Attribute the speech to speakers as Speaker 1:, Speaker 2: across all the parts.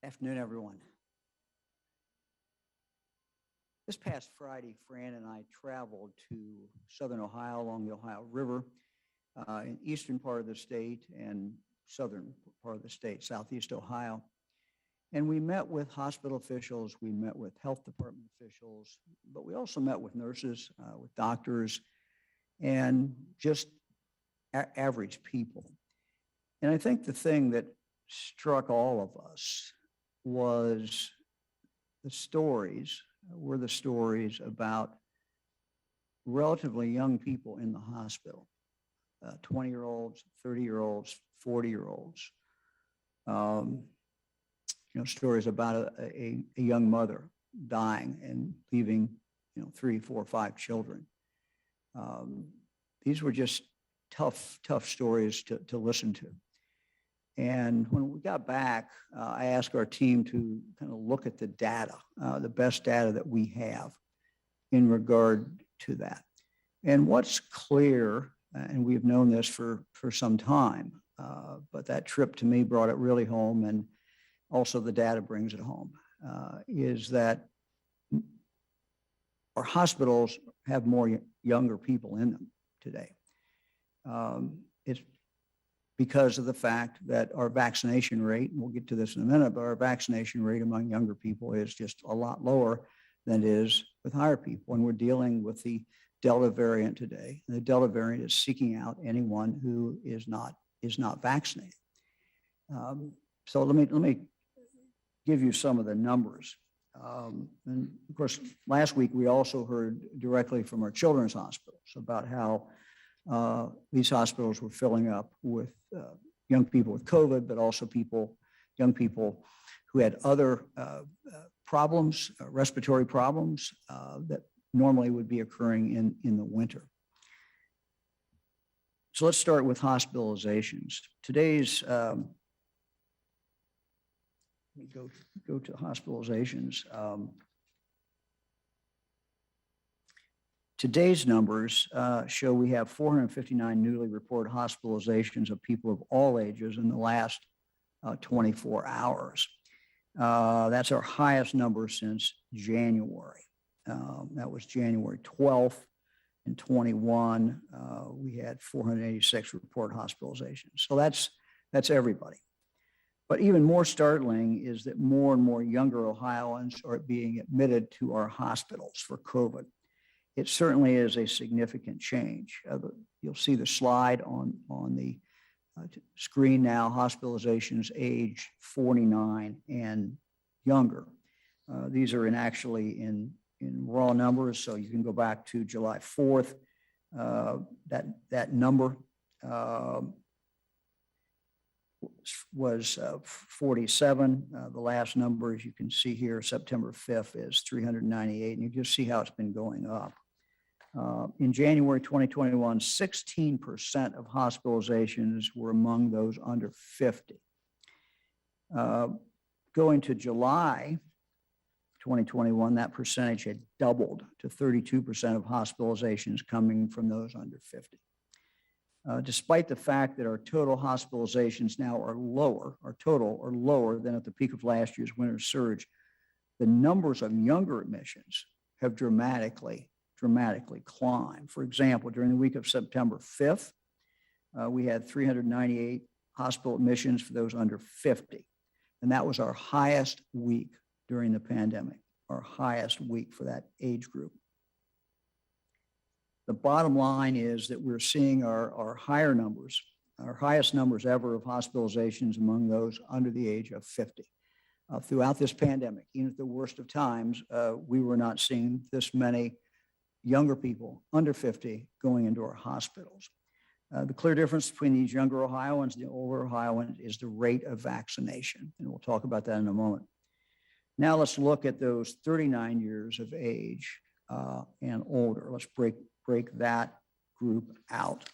Speaker 1: Afternoon, everyone. This past Friday, Fran and I traveled to southern Ohio along the Ohio River, in eastern part of the state and southern part of the state, southeast Ohio. And we met with hospital officials, we met with health department officials, but we also met with nurses, with doctors, and just average people. And I think the thing that struck all of us was the stories about relatively young people in the hospital, 20-year-olds, 30-year-olds, 40-year-olds. Stories about a young mother dying and leaving, 3, 4, 5 children. These were just tough stories to listen to. And when we got back, I asked our team to kind of look at the data, the best data that we have in regard to that. And what's clear, and we've known this for some time, but that trip to me brought it really home, and also the data brings it home, is that our hospitals have more younger people in them today. It's because of the fact that our vaccination rate, and we'll get to this in a minute, but our vaccination rate among younger people is just a lot lower than it is with higher people. And we're dealing with the Delta variant today. And the Delta variant is seeking out anyone who is not vaccinated. So let me give you some of the numbers. And of course, last week we also heard directly from our children's hospitals about how these hospitals were filling up with young people with COVID, but also young people who had other problems, respiratory problems that normally would be occurring in the winter. So let's start with hospitalizations. Today's, let me go to hospitalizations. Today's numbers show we have 459 newly reported hospitalizations of people of all ages in the last 24 hours. That's our highest number since January. That was January 12th. In 21, we had 486 reported hospitalizations. So that's everybody. But even more startling is that more and more younger Ohioans are being admitted to our hospitals for COVID. It certainly is a significant change. You'll see the slide on the screen now, hospitalizations age 49 and younger. These are actually in raw numbers, so you can go back to July 4th. That number was 47. The last number, as you can see here, September 5th, is 398, and you just see how it's been going up. In January 2021, 16% of hospitalizations were among those under 50. Going to July 2021, that percentage had doubled to 32% of hospitalizations coming from those under 50. Despite the fact that our total hospitalizations now are lower, than at the peak of last year's winter surge, the numbers of younger admissions have dramatically climbed. For example, during the week of September 5th, we had 398 hospital admissions for those under 50. And that was our highest week during the pandemic, our highest week for that age group. The bottom line is that we're seeing our higher numbers, our highest numbers ever of hospitalizations among those under the age of 50. Throughout this pandemic, even at the worst of times, we were not seeing this many younger people under 50 going into our hospitals. The clear difference between these younger Ohioans and the older Ohioans is the rate of vaccination, and we'll talk about that in a moment. Now let's look at those 39 years of age and older. Let's break that group out.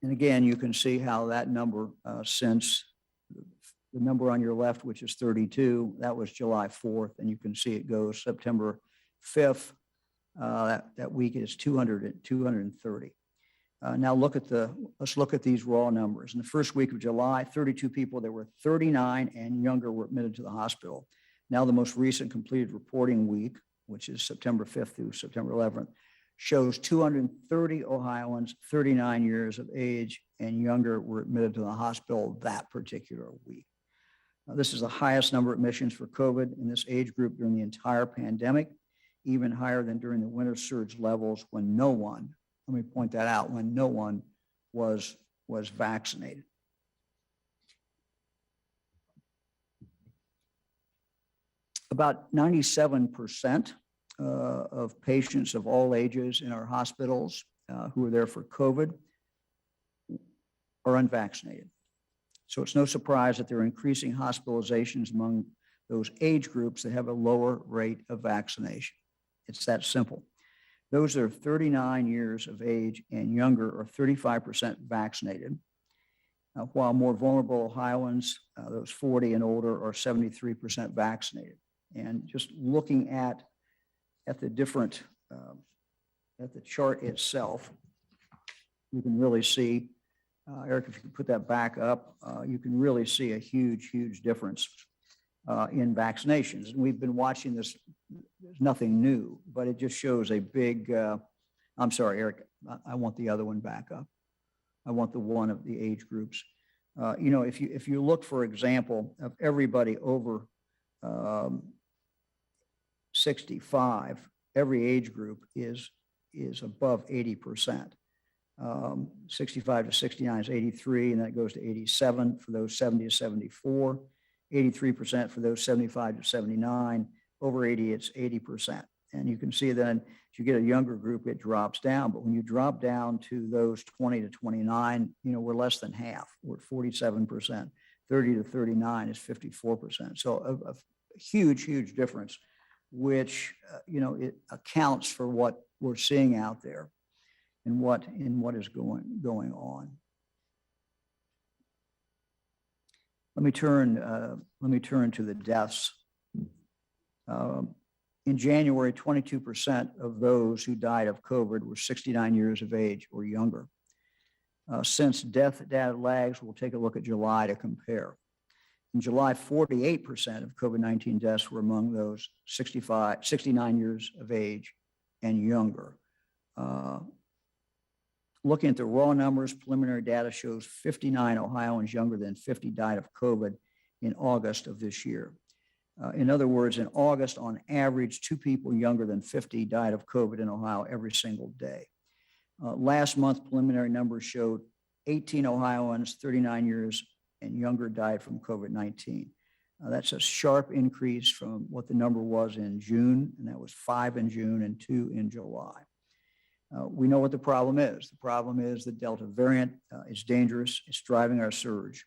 Speaker 1: And again, you can see how that number since the number on your left, which is 32, that was July 4th, and you can see it goes September 5th. That week is 230. Now let's look at these raw numbers. In the first week of July, 32 people that were 39 and younger were admitted to the hospital. Now the most recent completed reporting week, which is September 5th through September 11th, shows 230 Ohioans 39 years of age and younger were admitted to the hospital that particular week. This is the highest number of admissions for COVID in this age group during the entire pandemic, even higher than during the winter surge levels when no one, let me point that out, when no one was vaccinated. About 97% of patients of all ages in our hospitals who are there for COVID are unvaccinated. So it's no surprise that there are increasing hospitalizations among those age groups that have a lower rate of vaccination. It's that simple. Those that are 39 years of age and younger are 35% vaccinated, while more vulnerable Ohioans, those 40 and older, are 73% vaccinated. And just looking at the different, at the chart itself, you can really see, Eric, if you can put that back up, you can really see a huge, huge difference in vaccinations. And we've been watching this, there's nothing new, but it just shows a big, I'm sorry, Eric, I want the other one back up. I want the one of the age groups. You know, if you look, for example, of everybody over 65, every age group is above 80%. 65 to 69 is 83, and that goes to 87 for those 70 to 74, 83% for those 75 to 79, over 80, it's 80%. And you can see then if you get a younger group, it drops down. But when you drop down to those 20 to 29, you know, we're less than half. We're at 47%. 30 to 39 is 54%. So a huge, huge difference, which, you know, it accounts for what we're seeing out there and what is going on. Let me turn to the deaths. In January, 22% of those who died of COVID were 69 years of age or younger. Since death data lags, we'll take a look at July to compare. In July, 48% of COVID-19 deaths were among those 69 years of age and younger. Looking at the raw numbers, preliminary data shows 59 Ohioans younger than 50 died of COVID in August of this year. In other words, in August, on average, 2 people younger than 50 died of COVID in Ohio every single day. Last month, preliminary numbers showed 18 Ohioans 39 years and younger died from COVID-19. That's a sharp increase from what the number was in June, and that was 5 in June and 2 in July. We know what the problem is. The problem is the Delta variant is dangerous. It's driving our surge.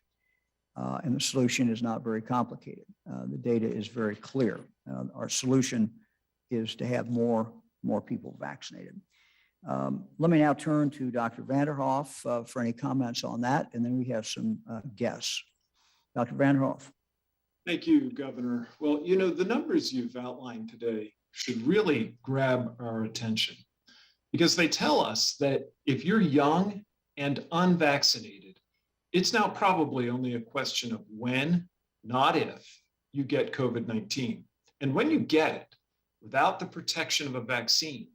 Speaker 1: And the solution is not very complicated. The data is very clear. Our solution is to have more people vaccinated. Let me now turn to Dr. Vanderhoff for any comments on that, and then we have some guests. Dr. Vanderhoff.
Speaker 2: Thank you, Governor. Well, you know, the numbers you've outlined today should really grab our attention because they tell us that if you're young and unvaccinated, it's now probably only a question of when, not if, you get COVID-19. And when you get it, without the protection of a vaccine,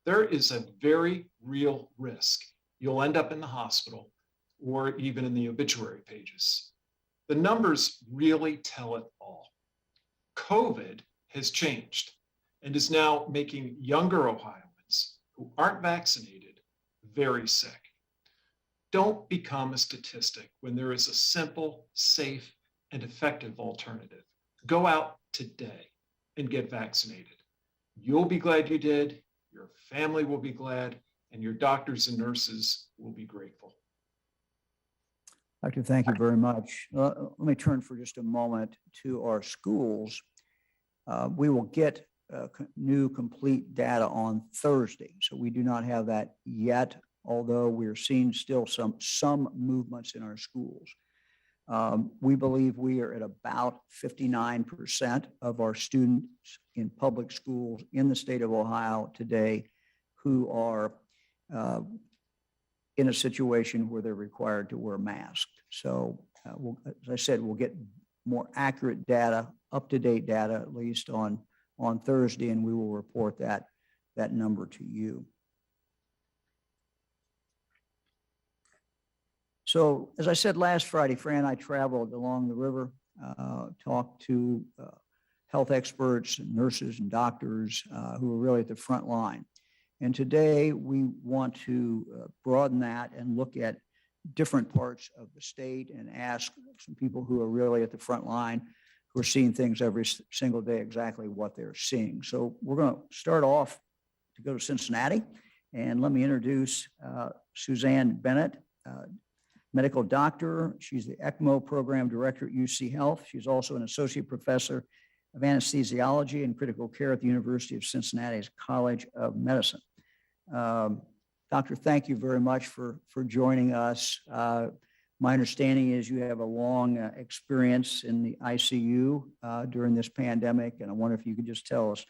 Speaker 2: there is a very real risk you'll end up in the hospital or even in the obituary pages. The numbers really tell it all. COVID has changed and is now making younger Ohioans who aren't vaccinated very sick. Don't become a statistic when there is a simple, safe, and effective alternative. Go out today and get vaccinated. You'll be glad you did, your family will be glad, and your doctors and nurses will be grateful.
Speaker 1: Doctor, thank you very much. Let me turn for just a moment to our schools. We will get new complete data on Thursday, so we do not have that yet, although we're seeing still some movements in our schools. We believe we are at about 59% of our students in public schools in the state of Ohio today who are in a situation where they're required to wear masks. So as I said, we'll get more accurate data, up-to-date data, at least on Thursday, and we will report that number to you. So as I said last Friday, Fran and I traveled along the river, talked to health experts, and nurses and doctors who are really at the front line. And today we want to broaden that and look at different parts of the state and ask some people who are really at the front line, who are seeing things every single day, exactly what they're seeing. So we're going to start off to go to Cincinnati, and let me introduce Suzanne Bennett, medical doctor. She's the ECMO program director at UC Health. She's also an associate professor of anesthesiology and critical care at the University of Cincinnati's College of Medicine. Doctor, thank you very much for joining us. My understanding is you have a long experience in the ICU during this pandemic, and I wonder if you could just tell us,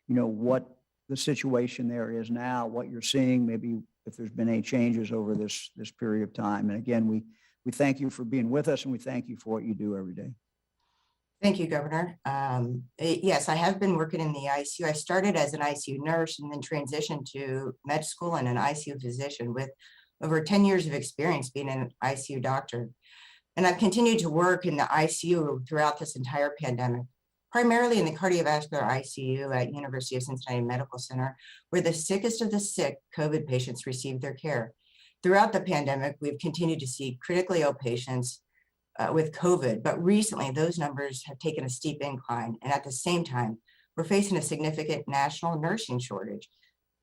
Speaker 1: what the situation there is now, what you're seeing, maybe if there's been any changes over this period of time. And again, we thank you for being with us, and we thank you for what you do every day.
Speaker 3: Thank you, Governor. Yes, I have been working in the ICU. I started as an ICU nurse and then transitioned to med school and an ICU physician with over 10 years of experience being an ICU doctor. And I've continued to work in the ICU throughout this entire pandemic, primarily in the cardiovascular ICU at University of Cincinnati Medical Center, where the sickest of the sick COVID patients receive their care. Throughout the pandemic, we've continued to see critically ill patients with COVID, but recently those numbers have taken a steep incline. And at the same time, we're facing a significant national nursing shortage.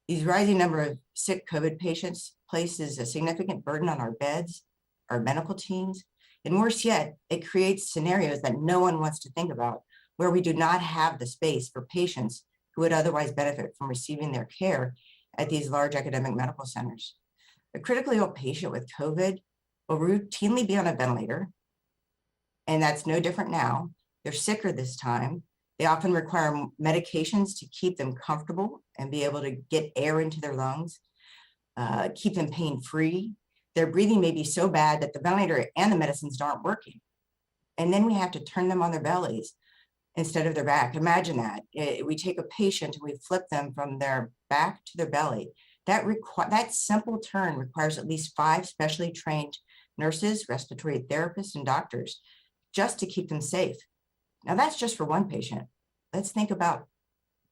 Speaker 3: These rising number of sick COVID patients places a significant burden on our beds, our medical teams, and worse yet, it creates scenarios that no one wants to think about, where we do not have the space for patients who would otherwise benefit from receiving their care at these large academic medical centers. A critically ill patient with COVID will routinely be on a ventilator, and that's no different now. They're sicker this time. They often require medications to keep them comfortable and be able to get air into their lungs, keep them pain-free. Their breathing may be so bad that the ventilator and the medicines aren't working. And then we have to turn them on their bellies instead of their back. Imagine that. We take a patient and we flip them from their back to their belly. That simple turn requires at least 5 specially trained nurses, respiratory therapists, and doctors just to keep them safe. Now that's just for one patient. Let's think about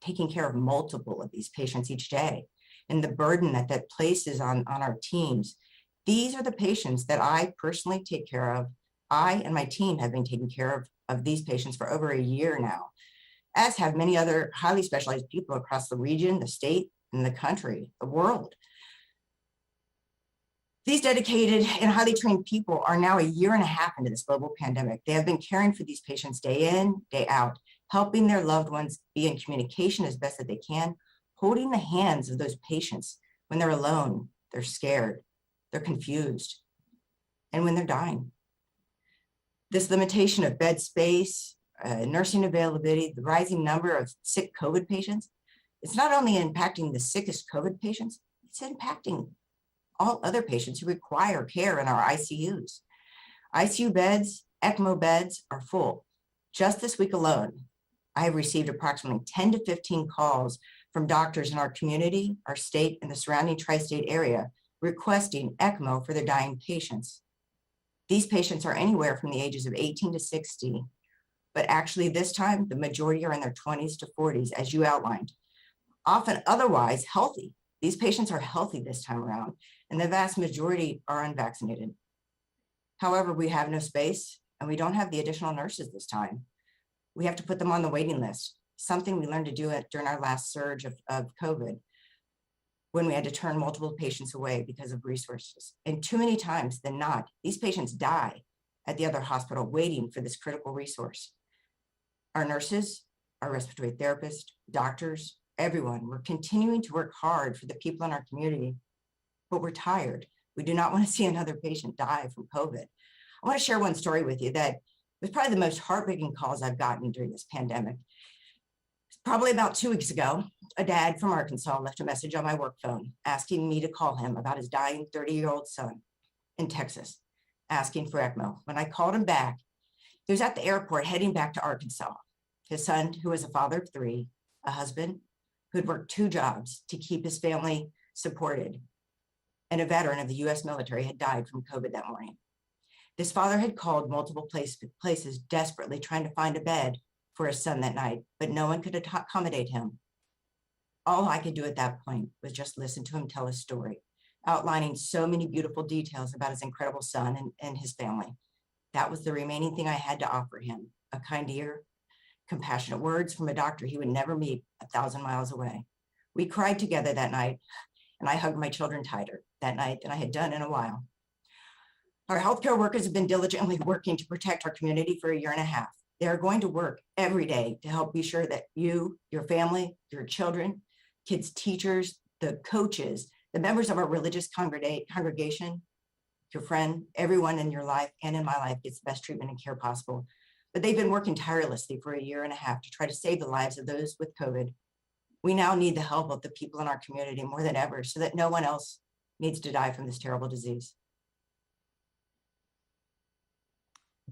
Speaker 3: taking care of multiple of these patients each day and the burden that places on our teams. These are the patients that I personally take care of. I and my team have been taking care of these patients for over a year now, as have many other highly specialized people across the region, the state, and the country, the world. These dedicated and highly trained people are now a year and a half into this global pandemic. They have been caring for these patients day in, day out, helping their loved ones be in communication as best that they can, holding the hands of those patients when they're alone, they're scared, they're confused, and when they're dying. This limitation of bed space, nursing availability, the rising number of sick COVID patients, it's not only impacting the sickest COVID patients, it's impacting all other patients who require care in our ICUs. ICU beds, ECMO beds are full. Just this week alone, I have received approximately 10 to 15 calls from doctors in our community, our state, and the surrounding tri-state area requesting ECMO for their dying patients. These patients are anywhere from the ages of 18 to 60, but actually this time, the majority are in their 20s to 40s, as you outlined, often otherwise healthy. These patients are healthy this time around, and the vast majority are unvaccinated. However, we have no space, and we don't have the additional nurses this time. We have to put them on the waiting list, something we learned to do during our last surge of COVID, when we had to turn multiple patients away because of resources. And too many times than not, these patients die at the other hospital waiting for this critical resource. Our nurses, our respiratory therapists, doctors, everyone, we're continuing to work hard for the people in our community, but we're tired. We do not want to see another patient die from COVID. I want to share one story with you that was probably the most heartbreaking calls I've gotten during this pandemic. Probably about 2 weeks ago, a dad from Arkansas left a message on my work phone asking me to call him about his dying 30-year-old son in Texas, asking for ECMO. When I called him back, he was at the airport heading back to Arkansas. His son, who was a father of 3, a husband who had worked 2 jobs to keep his family supported, and a veteran of the U.S. military, had died from COVID that morning. This father had called multiple places desperately trying to find a bed for his son that night, but no one could accommodate him. All I could do at that point was just listen to him tell his story, outlining so many beautiful details about his incredible son and his family. That was the remaining thing I had to offer him, a kind ear, compassionate words from a doctor he would never meet 1,000 miles away. We cried together that night, and I hugged my children tighter that night than I had done in a while. Our healthcare workers have been diligently working to protect our community for a year and a half. They are going to work every day to help be sure that you, your family, your children, kids, teachers, the coaches, the members of our religious congregation, your friend, everyone in your life and in my life gets the best treatment and care possible. But they've been working tirelessly for a year and a half to try to save the lives of those with COVID. We now need the help of the people in our community more than ever so that no one else needs to die from this terrible disease.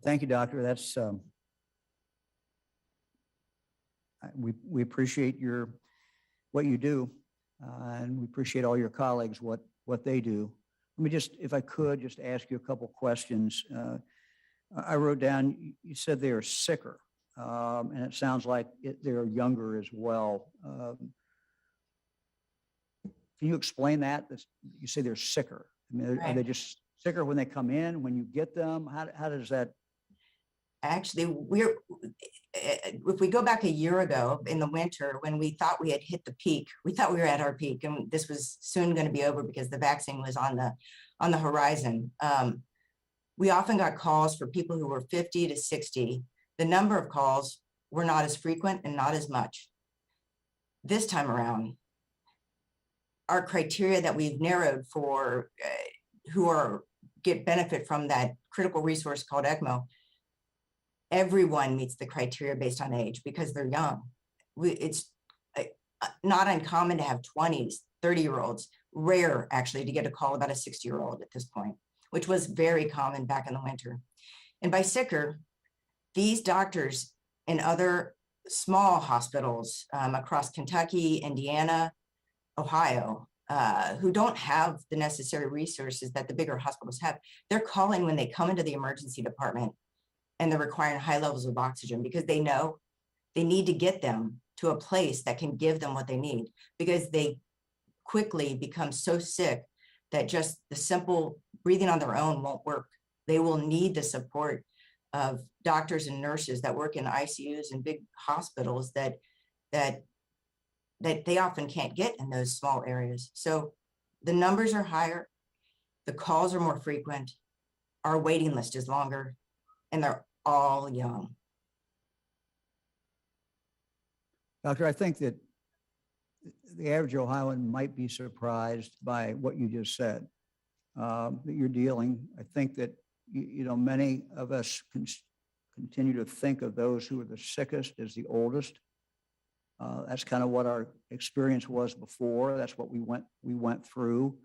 Speaker 1: Thank you, Doctor. That's we appreciate what you do, and we appreciate all your colleagues what they do. Let me just, if I could, just ask you a couple questions. I wrote down, you said they are sicker, and it sounds like they're younger as well. Can you explain that? You say they're sicker. I mean, are they just sicker when they come in, when you get them? How does that?
Speaker 3: Actually, if we go back a year ago in the winter, when we thought we had hit the peak, we thought we were at our peak and this was soon going to be over because the vaccine was on the horizon. We often got calls for people who were 50 to 60. The number of calls were not as frequent and not as much. This time around, our criteria that we've narrowed for who get benefit from that critical resource called ECMO, everyone meets the criteria based on age because they're young. It's not uncommon to have 20s, 30-year-olds, rare actually to get a call about a 60-year-old at this point, which was very common back in the winter. And by sicker, these doctors in other small hospitals across Kentucky, Indiana, Ohio, who don't have the necessary resources that the bigger hospitals have, they're calling when they come into the emergency department and they're requiring high levels of oxygen because they know they need to get them to a place that can give them what they need because they quickly become so sick that just the simple breathing on their own won't work. They will need the support of doctors and nurses that work in ICUs and big hospitals that they often can't get in those small areas. So the numbers are higher, the calls are more frequent, our waiting list is longer, and they're all young.
Speaker 1: Doctor, I think that the average Ohioan might be surprised by what you just said, that you're dealing. I think that, many of us continue to think of those who are the sickest as the oldest. That's kind of what our experience was before. That's what we went through.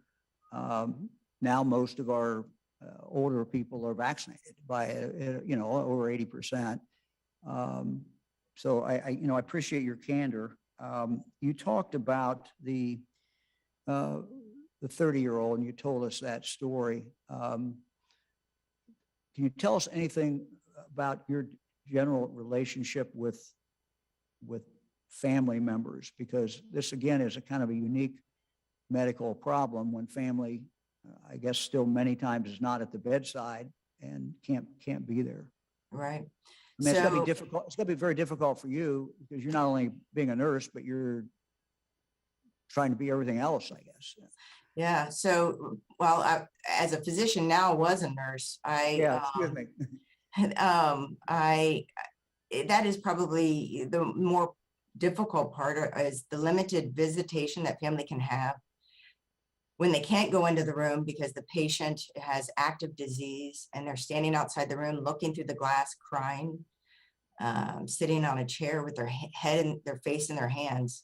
Speaker 1: Now most of our older people are vaccinated by over 80%. So I appreciate your candor. You talked about the 30-year-old, and you told us that story. Can you tell us anything about your general relationship with family members? Because this again is a kind of a unique medical problem when family, I guess, still many times is not at the bedside and can't be there.
Speaker 3: Right.
Speaker 1: I mean, it's going to be difficult. It's going to be very difficult for you because you're not only being a nurse, but you're trying to be everything else, I guess.
Speaker 3: Yeah. So, well, as a physician now, was a nurse.
Speaker 1: Excuse me.
Speaker 3: That is probably the more difficult part is the limited visitation that family can have when they can't go into the room because the patient has active disease and they're standing outside the room looking through the glass crying. sitting on a chair with their head and their face in their hands.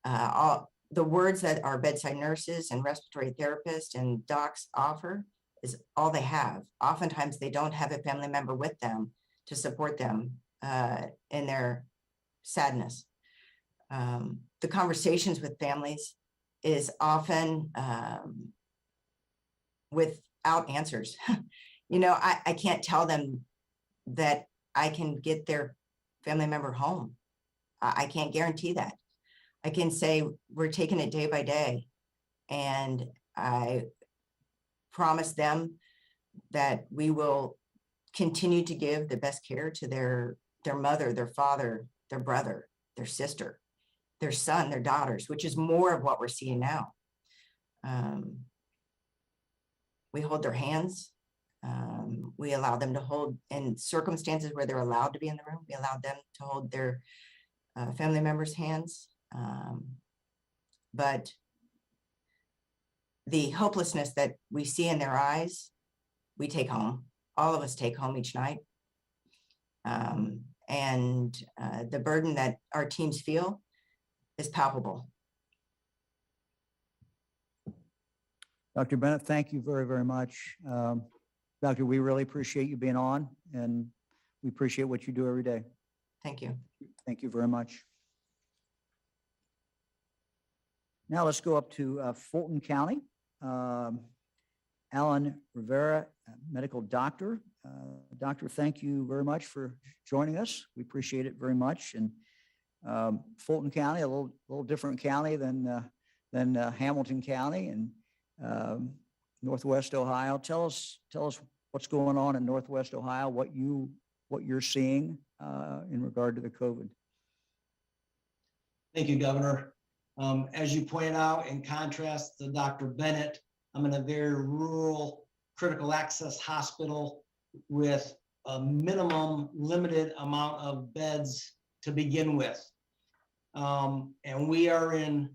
Speaker 3: All the words that our bedside nurses and respiratory therapists and docs offer is all they have. Oftentimes they don't have a family member with them to support them in their sadness. The conversations with families is often without answers. You know, I can't tell them that I can get their family member home. I can't guarantee that. I can say we're taking it day by day, and I promise them that we will continue to give the best care to their mother, their father, their brother, their sister, their son, their daughters, which is more of what we're seeing now. We hold their hands. We allow them to hold, in circumstances where they're allowed to be in the room, we allow them to hold their family members' hands. But the hopelessness that we see in their eyes, we take home. All of us take home each night. And the burden that our teams feel is palpable.
Speaker 1: Dr. Bennett, thank you very, very much. Doctor, we really appreciate you being on, and we appreciate what you do every day.
Speaker 3: Thank you.
Speaker 1: Thank you very much. Now let's go up to Fulton County. Alan Rivera, medical doctor. Doctor, thank you very much for joining us. We appreciate it very much. And Fulton County, a little different county than Hamilton County and Northwest Ohio. Tell us what's going on in Northwest Ohio, what you're seeing in regard to the COVID.
Speaker 4: Thank you, Governor. As you pointed out, in contrast to Dr. Bennett, I'm in a very rural critical access hospital with a minimum limited amount of beds to begin with. And we are in,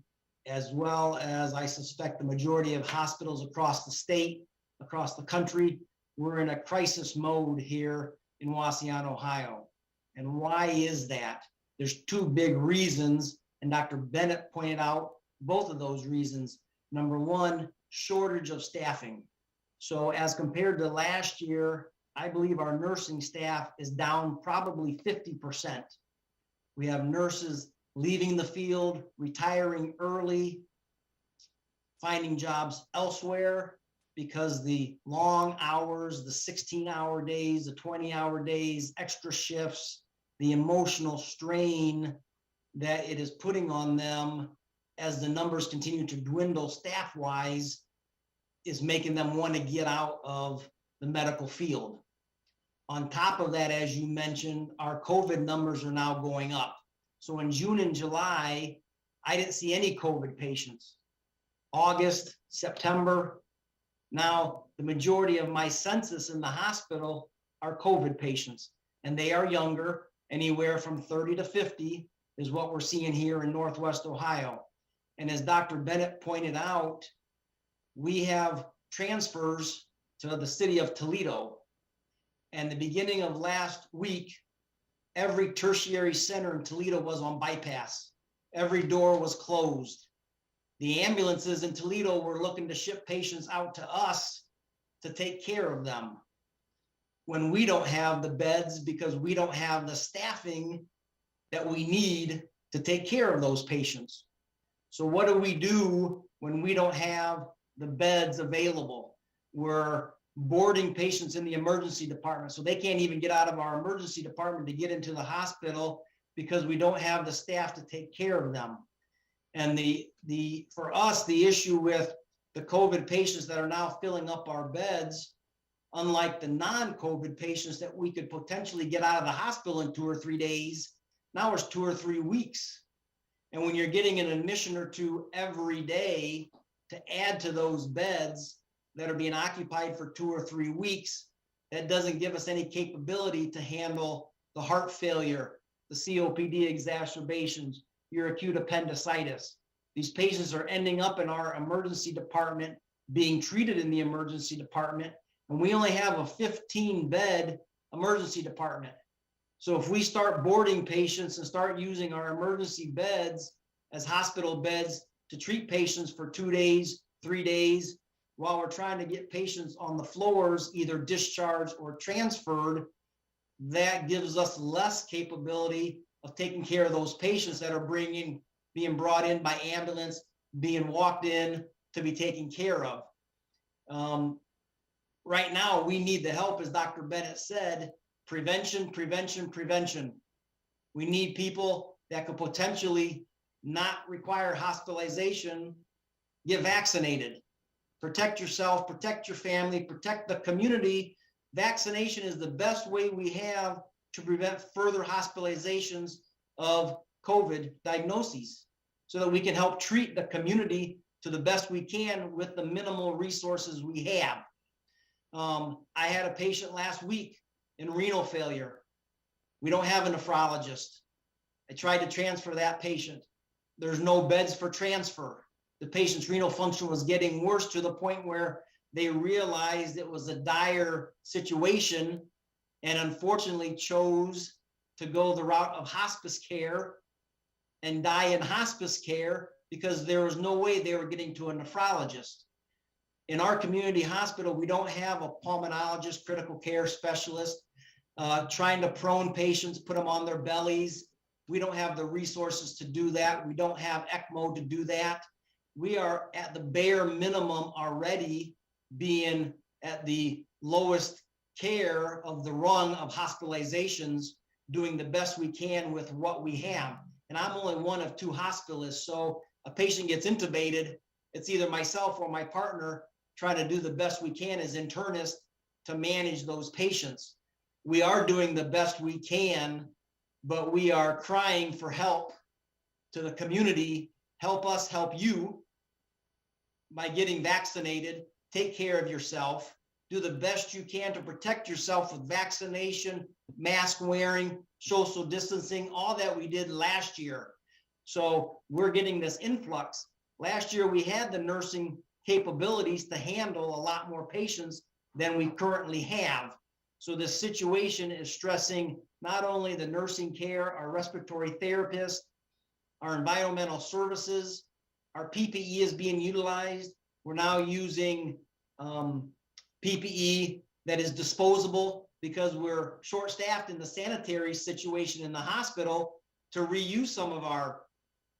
Speaker 4: as well as I suspect the majority of hospitals across the state, across the country, we're in a crisis mode here in Wauseon, Ohio. And why is that? There's two big reasons, and Dr. Bennett pointed out both of those reasons. Number one, shortage of staffing. So as compared to last year, I believe our nursing staff is down probably 50%. We have nurses leaving the field, retiring early, finding jobs elsewhere because the long hours, the 16-hour days, the 20-hour days, extra shifts, the emotional strain that it is putting on them as the numbers continue to dwindle staff-wise is making them want to get out of the medical field. On top of that, as you mentioned, our COVID numbers are now going up. So in June and July, I didn't see any COVID patients. August, September, now the majority of my census in the hospital are COVID patients, and they are younger, anywhere from 30 to 50 is what we're seeing here in Northwest Ohio. And as Dr. Bennett pointed out, we have transfers to the city of Toledo. And the beginning of last week, every tertiary center in Toledo was on bypass. Every door was closed. The ambulances in Toledo were looking to ship patients out to us to take care of them when we don't have the beds because we don't have the staffing that we need to take care of those patients. So what do we do when we don't have the beds available? We're boarding patients in the emergency department, so they can't even get out of our emergency department to get into the hospital because we don't have the staff to take care of them. And for us, the issue with the COVID patients that are now filling up our beds, unlike the non-COVID patients that we could potentially get out of the hospital in 2 or 3 days, now it's 2 or 3 weeks. And when you're getting an admission or two every day to add to those beds that are being occupied for 2 or 3 weeks, that doesn't give us any capability to handle the heart failure, the COPD exacerbations, your acute appendicitis. These patients are ending up in our emergency department, being treated in the emergency department, and we only have a 15-bed emergency department. So if we start boarding patients and start using our emergency beds as hospital beds to treat patients for 2 days, 3 days, while we're trying to get patients on the floors, either discharged or transferred, that gives us less capability of taking care of those patients that are being brought in by ambulance, being walked in to be taken care of. Right now, we need the help, as Dr. Bennett said, prevention, prevention, prevention. We need people that could potentially not require hospitalization, get vaccinated. Protect yourself, protect your family, protect the community. Vaccination is the best way we have to prevent further hospitalizations of COVID diagnoses, so that we can help treat the community to the best we can with the minimal resources we have. I had a patient last week in renal failure. We don't have a nephrologist. I tried to transfer that patient. There's no beds for transfer. The patient's renal function was getting worse to the point where they realized it was a dire situation and unfortunately chose to go the route of hospice care and die in hospice care because there was no way they were getting to a nephrologist. In our community hospital, we don't have a pulmonologist, critical care specialist, trying to prone patients, put them on their bellies. We don't have the resources to do that. We don't have ECMO to do that. We are at the bare minimum already, being at the lowest care of the rung of hospitalizations, doing the best we can with what we have. And I'm only one of 2 hospitalists. So a patient gets intubated, it's either myself or my partner trying to do the best we can as internists to manage those patients. We are doing the best we can, but we are crying for help to the community. Help us help you by getting vaccinated. Take care of yourself. Do the best you can to protect yourself with vaccination, mask wearing, social distancing, all that we did last year. So we're getting this influx. Last year, we had the nursing capabilities to handle a lot more patients than we currently have. So this situation is stressing not only the nursing care, our respiratory therapists, our environmental services, our PPE is being utilized. We're now using PPE that is disposable because we're short-staffed in the sanitary situation in the hospital to reuse some of our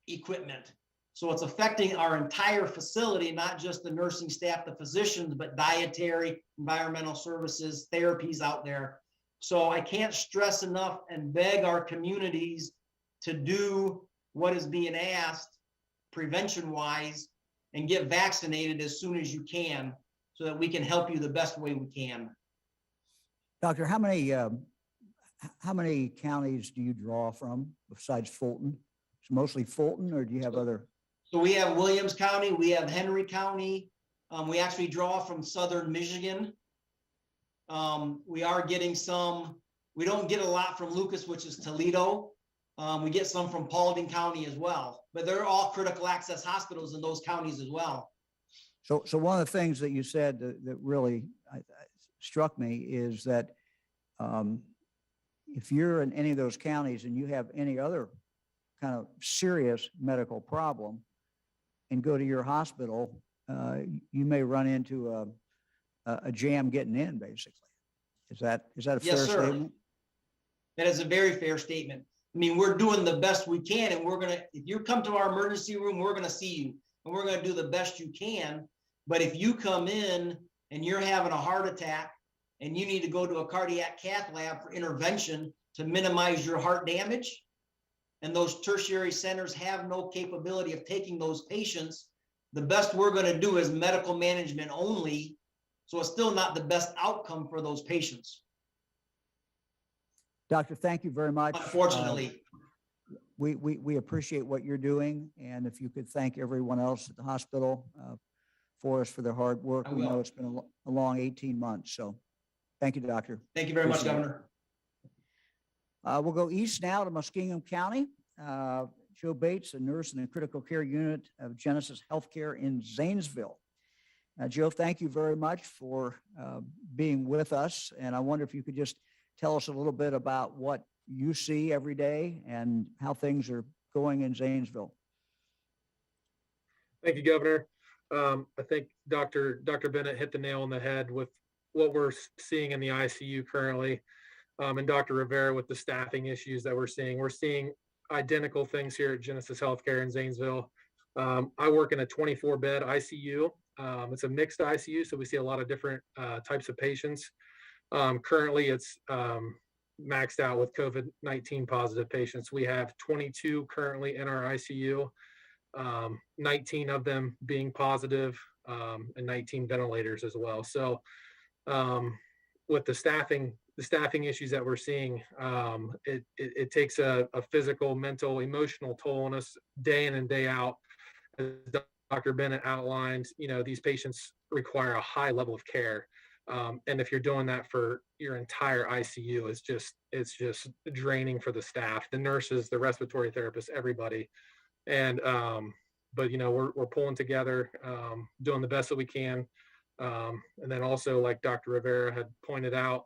Speaker 4: equipment. So it's affecting our entire facility, not just the nursing staff, the physicians, but dietary, environmental services, therapies out there. So I can't stress enough and beg our communities to do what is being asked prevention-wise and get vaccinated as soon as you can so that we can help you the best way we can.
Speaker 1: Doctor, how many counties do you draw from besides Fulton? It's mostly Fulton, or do you have other?
Speaker 4: So we have Williams County, we have Henry County. We actually draw from Southern Michigan. We are getting some, we don't get a lot from Lucas, which is Toledo. We get some from Paulding County as well, but they're all critical access hospitals in those counties as well.
Speaker 1: So one of the things that you said that really struck me is that if you're in any of those counties and you have any other kind of serious medical problem and go to your hospital, you may run into a jam getting in, basically. Is that a fair
Speaker 4: Yes, sir.
Speaker 1: statement?
Speaker 4: That is a very fair statement. I mean, we're doing the best we can, and we're gonna, if you come to our emergency room, we're gonna see you, and we're gonna do the best you can. But if you come in and you're having a heart attack and you need to go to a cardiac cath lab for intervention to minimize your heart damage, and those tertiary centers have no capability of taking those patients, the best we're gonna do is medical management only. So it's still not the best outcome for those patients.
Speaker 1: Doctor, thank you very much.
Speaker 4: Unfortunately.
Speaker 1: We appreciate what you're doing, and if you could thank everyone else at the hospital for us for their hard work.
Speaker 4: I
Speaker 1: We know
Speaker 4: will.
Speaker 1: it's been a long 18 months, so thank you, Doctor.
Speaker 4: Thank you very much,
Speaker 1: Appreciate it.
Speaker 4: Governor.
Speaker 1: We'll go east now to Muskingum County. Joe Bates, a nurse in the critical care unit of Genesis Healthcare in Zanesville. Joe, thank you very much for being with us, and I wonder if you could just tell us a little bit about what you see every day and how things are going in Zanesville.
Speaker 5: Thank you, Governor. I think Dr. Bennett hit the nail on the head with what we're seeing in the ICU currently, and Dr. Rivera with the staffing issues that we're seeing. We're seeing identical things here at Genesis Healthcare in Zanesville. I work in a 24-bed ICU. It's a mixed ICU, so we see a lot of different types of patients. Currently, it's maxed out with COVID-19 positive patients. We have 22 currently in our ICU. 19 of them being positive, and 19 ventilators as well. So with the staffing issues that we're seeing, it takes a physical, mental, emotional toll on us day in and day out. As Dr. Bennett outlined, these patients require a high level of care. And if you're doing that for your entire ICU, it's just draining for the staff, the nurses, the respiratory therapists, everybody. And but we're pulling together, doing the best that we can, and then also, like Dr. Rivera had pointed out,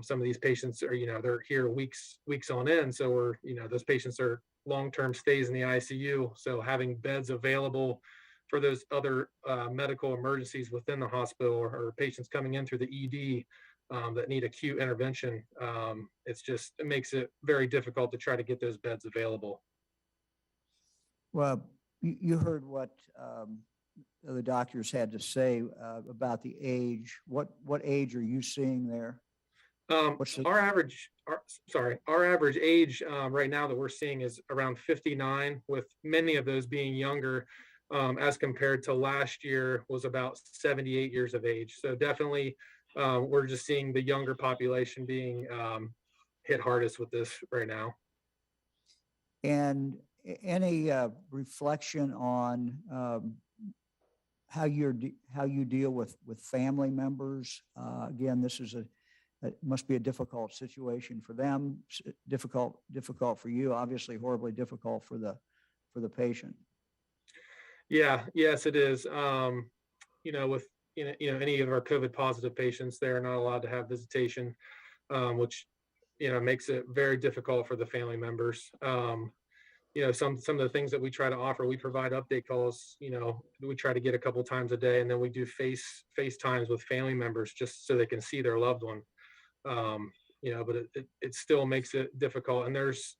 Speaker 5: some of these patients are they're here weeks on end, so those patients are long-term stays in the ICU, so having beds available for those other medical emergencies within the hospital, or patients coming in through the ED that need acute intervention, it makes it very difficult to try to get those beds available.
Speaker 1: Well, you heard what the doctors had to say about the age. What age are you seeing there?
Speaker 5: Our average age right now that we're seeing is around 59, with many of those being younger, as compared to last year was about 78 years of age. So definitely we're just seeing the younger population being hit hardest with this right now.
Speaker 1: And any reflection on how you deal with family members? Again, this is it must be a difficult situation for them, difficult for you, obviously horribly difficult for the patient.
Speaker 5: Yeah, yes, it is. With any of our COVID positive patients, they're not allowed to have visitation, which makes it very difficult for the family members. Some of the things that we try to offer, we provide update calls. We try to get a couple times a day, and then we do FaceTimes with family members just so they can see their loved one. But it still makes it difficult. And there's,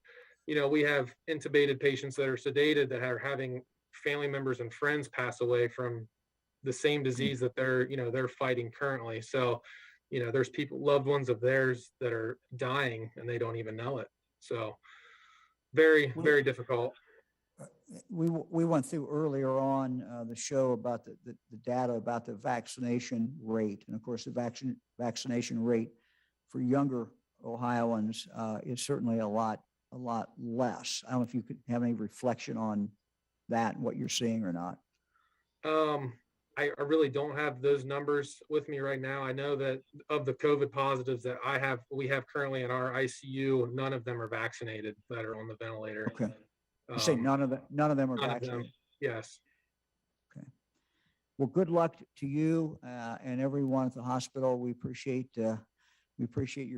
Speaker 5: we have intubated patients that are sedated that are having family members and friends pass away from the same disease that they're fighting currently. So, there's loved ones of theirs that are dying and they don't even know it. So very, very difficult.
Speaker 1: We went through earlier on the show about the data about the vaccination rate. And of course, the vaccination rate for younger Ohioans is certainly a lot less. I don't know if you could have any reflection on that and what you're seeing or not.
Speaker 5: I really don't have those numbers with me right now. I know that of the COVID positives that we have currently in our ICU, none of them are vaccinated that are on the ventilator.
Speaker 1: Okay. You say none of them are vaccinated?
Speaker 5: Yes.
Speaker 1: Okay. Well, good luck to you and everyone at the hospital. We appreciate your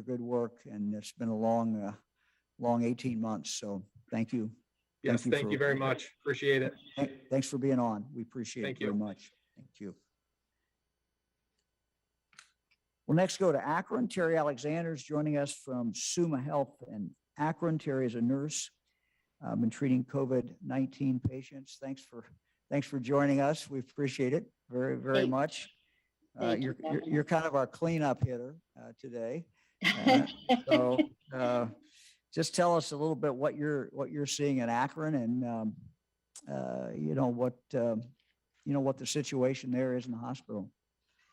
Speaker 1: good work, and it's been a long 18 months. So thank you.
Speaker 5: Yes, thank you very much. Appreciate it.
Speaker 1: Thanks for being on. We appreciate it very much. Thank you. We'll next go to Akron. Terry Alexander is joining us from Summa Health in Akron. Terry is a nurse. Been treating COVID-19 patients. Thanks for joining us. We appreciate it very, very much. You're kind of our cleanup hitter today. So just tell us a little bit what you're seeing in Akron, and what the situation there is in the hospital.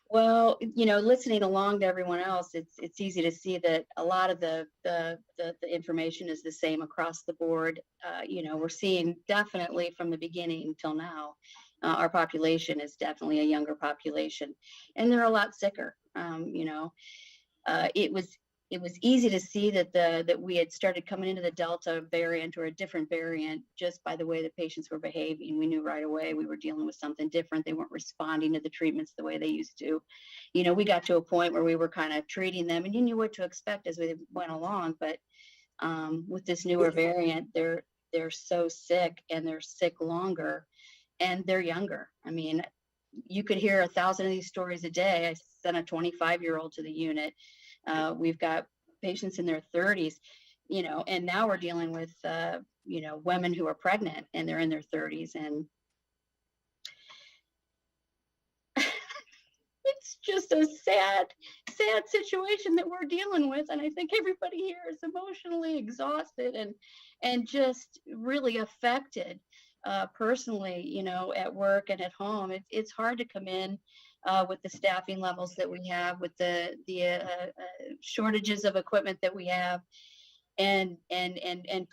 Speaker 6: Well, listening along to everyone else, it's easy to see that a lot of the information is the same across the board. We're seeing definitely from the beginning till now, our population is definitely a younger population, and they're a lot sicker. It was easy to see that we had started coming into the Delta variant or a different variant just by the way the patients were behaving. We knew right away we were dealing with something different. They weren't responding to the treatments the way they used to. We got to a point where we were kind of treating them, and you knew what to expect as we went along, but With this newer variant, they're so sick and they're sick longer and they're younger. I mean, you could hear 1,000 of these stories a day. I sent a 25-year-old to the unit. We've got patients in their 30s, you know, and now we're dealing with, you know, women who are pregnant and they're in their 30s. And it's just a sad situation that we're dealing with. And I think everybody here is emotionally exhausted and just really affected personally, you know, at work and at home. It's hard to come in with the staffing levels that we have, with the shortages of equipment that we have, and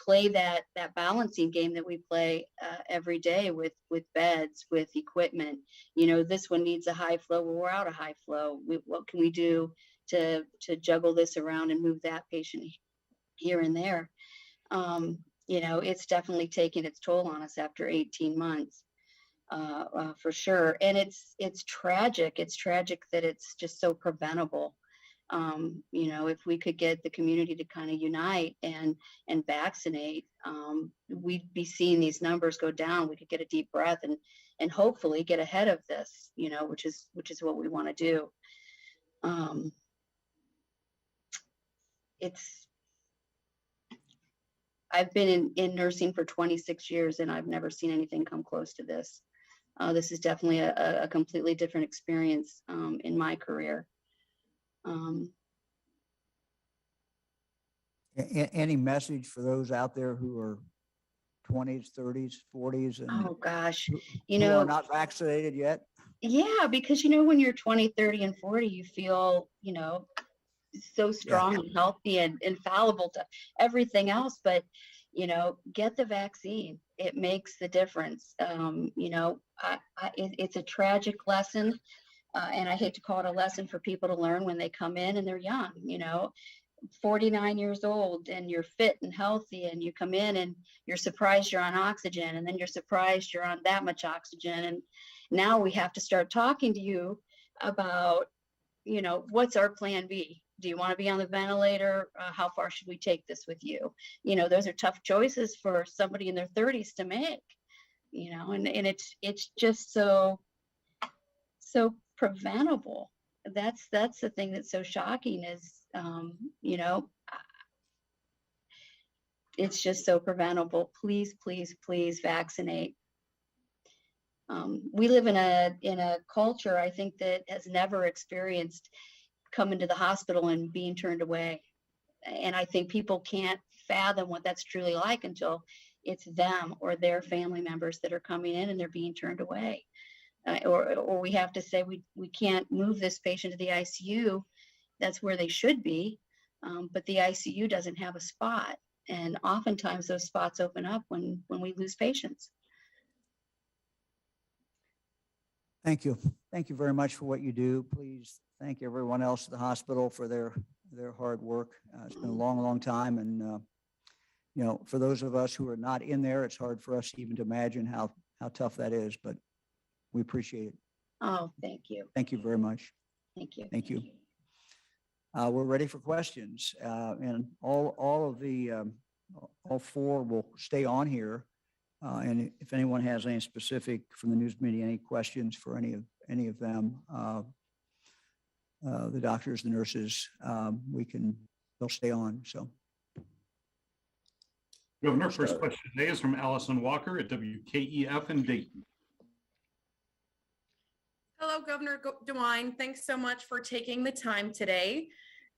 Speaker 6: play that balancing game that we play every day with beds, with equipment. You know, this one needs a high flow. Well, we're out of high flow. What can we do to juggle this around and move that patient here and there? You know, it's definitely taking its toll on us after 18 months, for sure. And it's tragic. It's tragic that it's just so preventable. You know, if we could get the community to kind of unite and vaccinate, we'd be seeing these numbers go down. We could get a deep breath and hopefully get ahead of this, you know, which is what we want to do. I've been in nursing for 26 years and I've never seen anything come close to this. This is definitely a completely different experience in my career.
Speaker 1: Any message for those out there who are 20s, 30s, 40s, and
Speaker 6: Oh gosh, you
Speaker 1: who are
Speaker 6: know,
Speaker 1: not vaccinated yet?
Speaker 6: yeah, because you know, when you're 20, 30, and 40, you feel, you know, so strong and healthy and infallible to everything else. But, you know, get the vaccine. It makes the difference. You know, it's a tragic lesson. And I hate to call it a lesson for people to learn when they come in and they're young, you know, 49 years old and you're fit and healthy, and you come in and you're surprised you're on oxygen, and then you're surprised you're on that much oxygen. And now we have to start talking to you about, you know, what's our plan B? Do you want to be on the ventilator? How far should we take this with you? You know, those are tough choices for somebody in their 30s to make, you know, and it's just so preventable. That's the thing that's so shocking is, you know, it's just so preventable. Please, please, please vaccinate. We live in a culture, I think, that has never experienced coming to the hospital and being turned away. And I think people can't fathom what that's truly like until it's them or their family members that are coming in and they're being turned away. Or we have to say we can't move this patient to the ICU. That's where they should be, but the ICU doesn't have a spot, and oftentimes those spots open up when we lose patients.
Speaker 1: Thank you. Thank you very much for what you do. Please thank everyone else at the hospital for their hard work. It's been a long, long time, and you know, for those of us who are not in there, it's hard for us even to imagine how tough that is. But we appreciate it.
Speaker 6: Oh, thank you.
Speaker 1: Thank you very much.
Speaker 6: Thank you.
Speaker 1: Thank you. We're ready for questions, and all four will stay on here. And if anyone has any specific from the news media, any questions for any of them, the doctors, the nurses, they'll stay on. So,
Speaker 7: Governor, first question today is from Allison Walker at WKEF in Dayton.
Speaker 8: Hello, Governor DeWine. Thanks so much for taking the time today.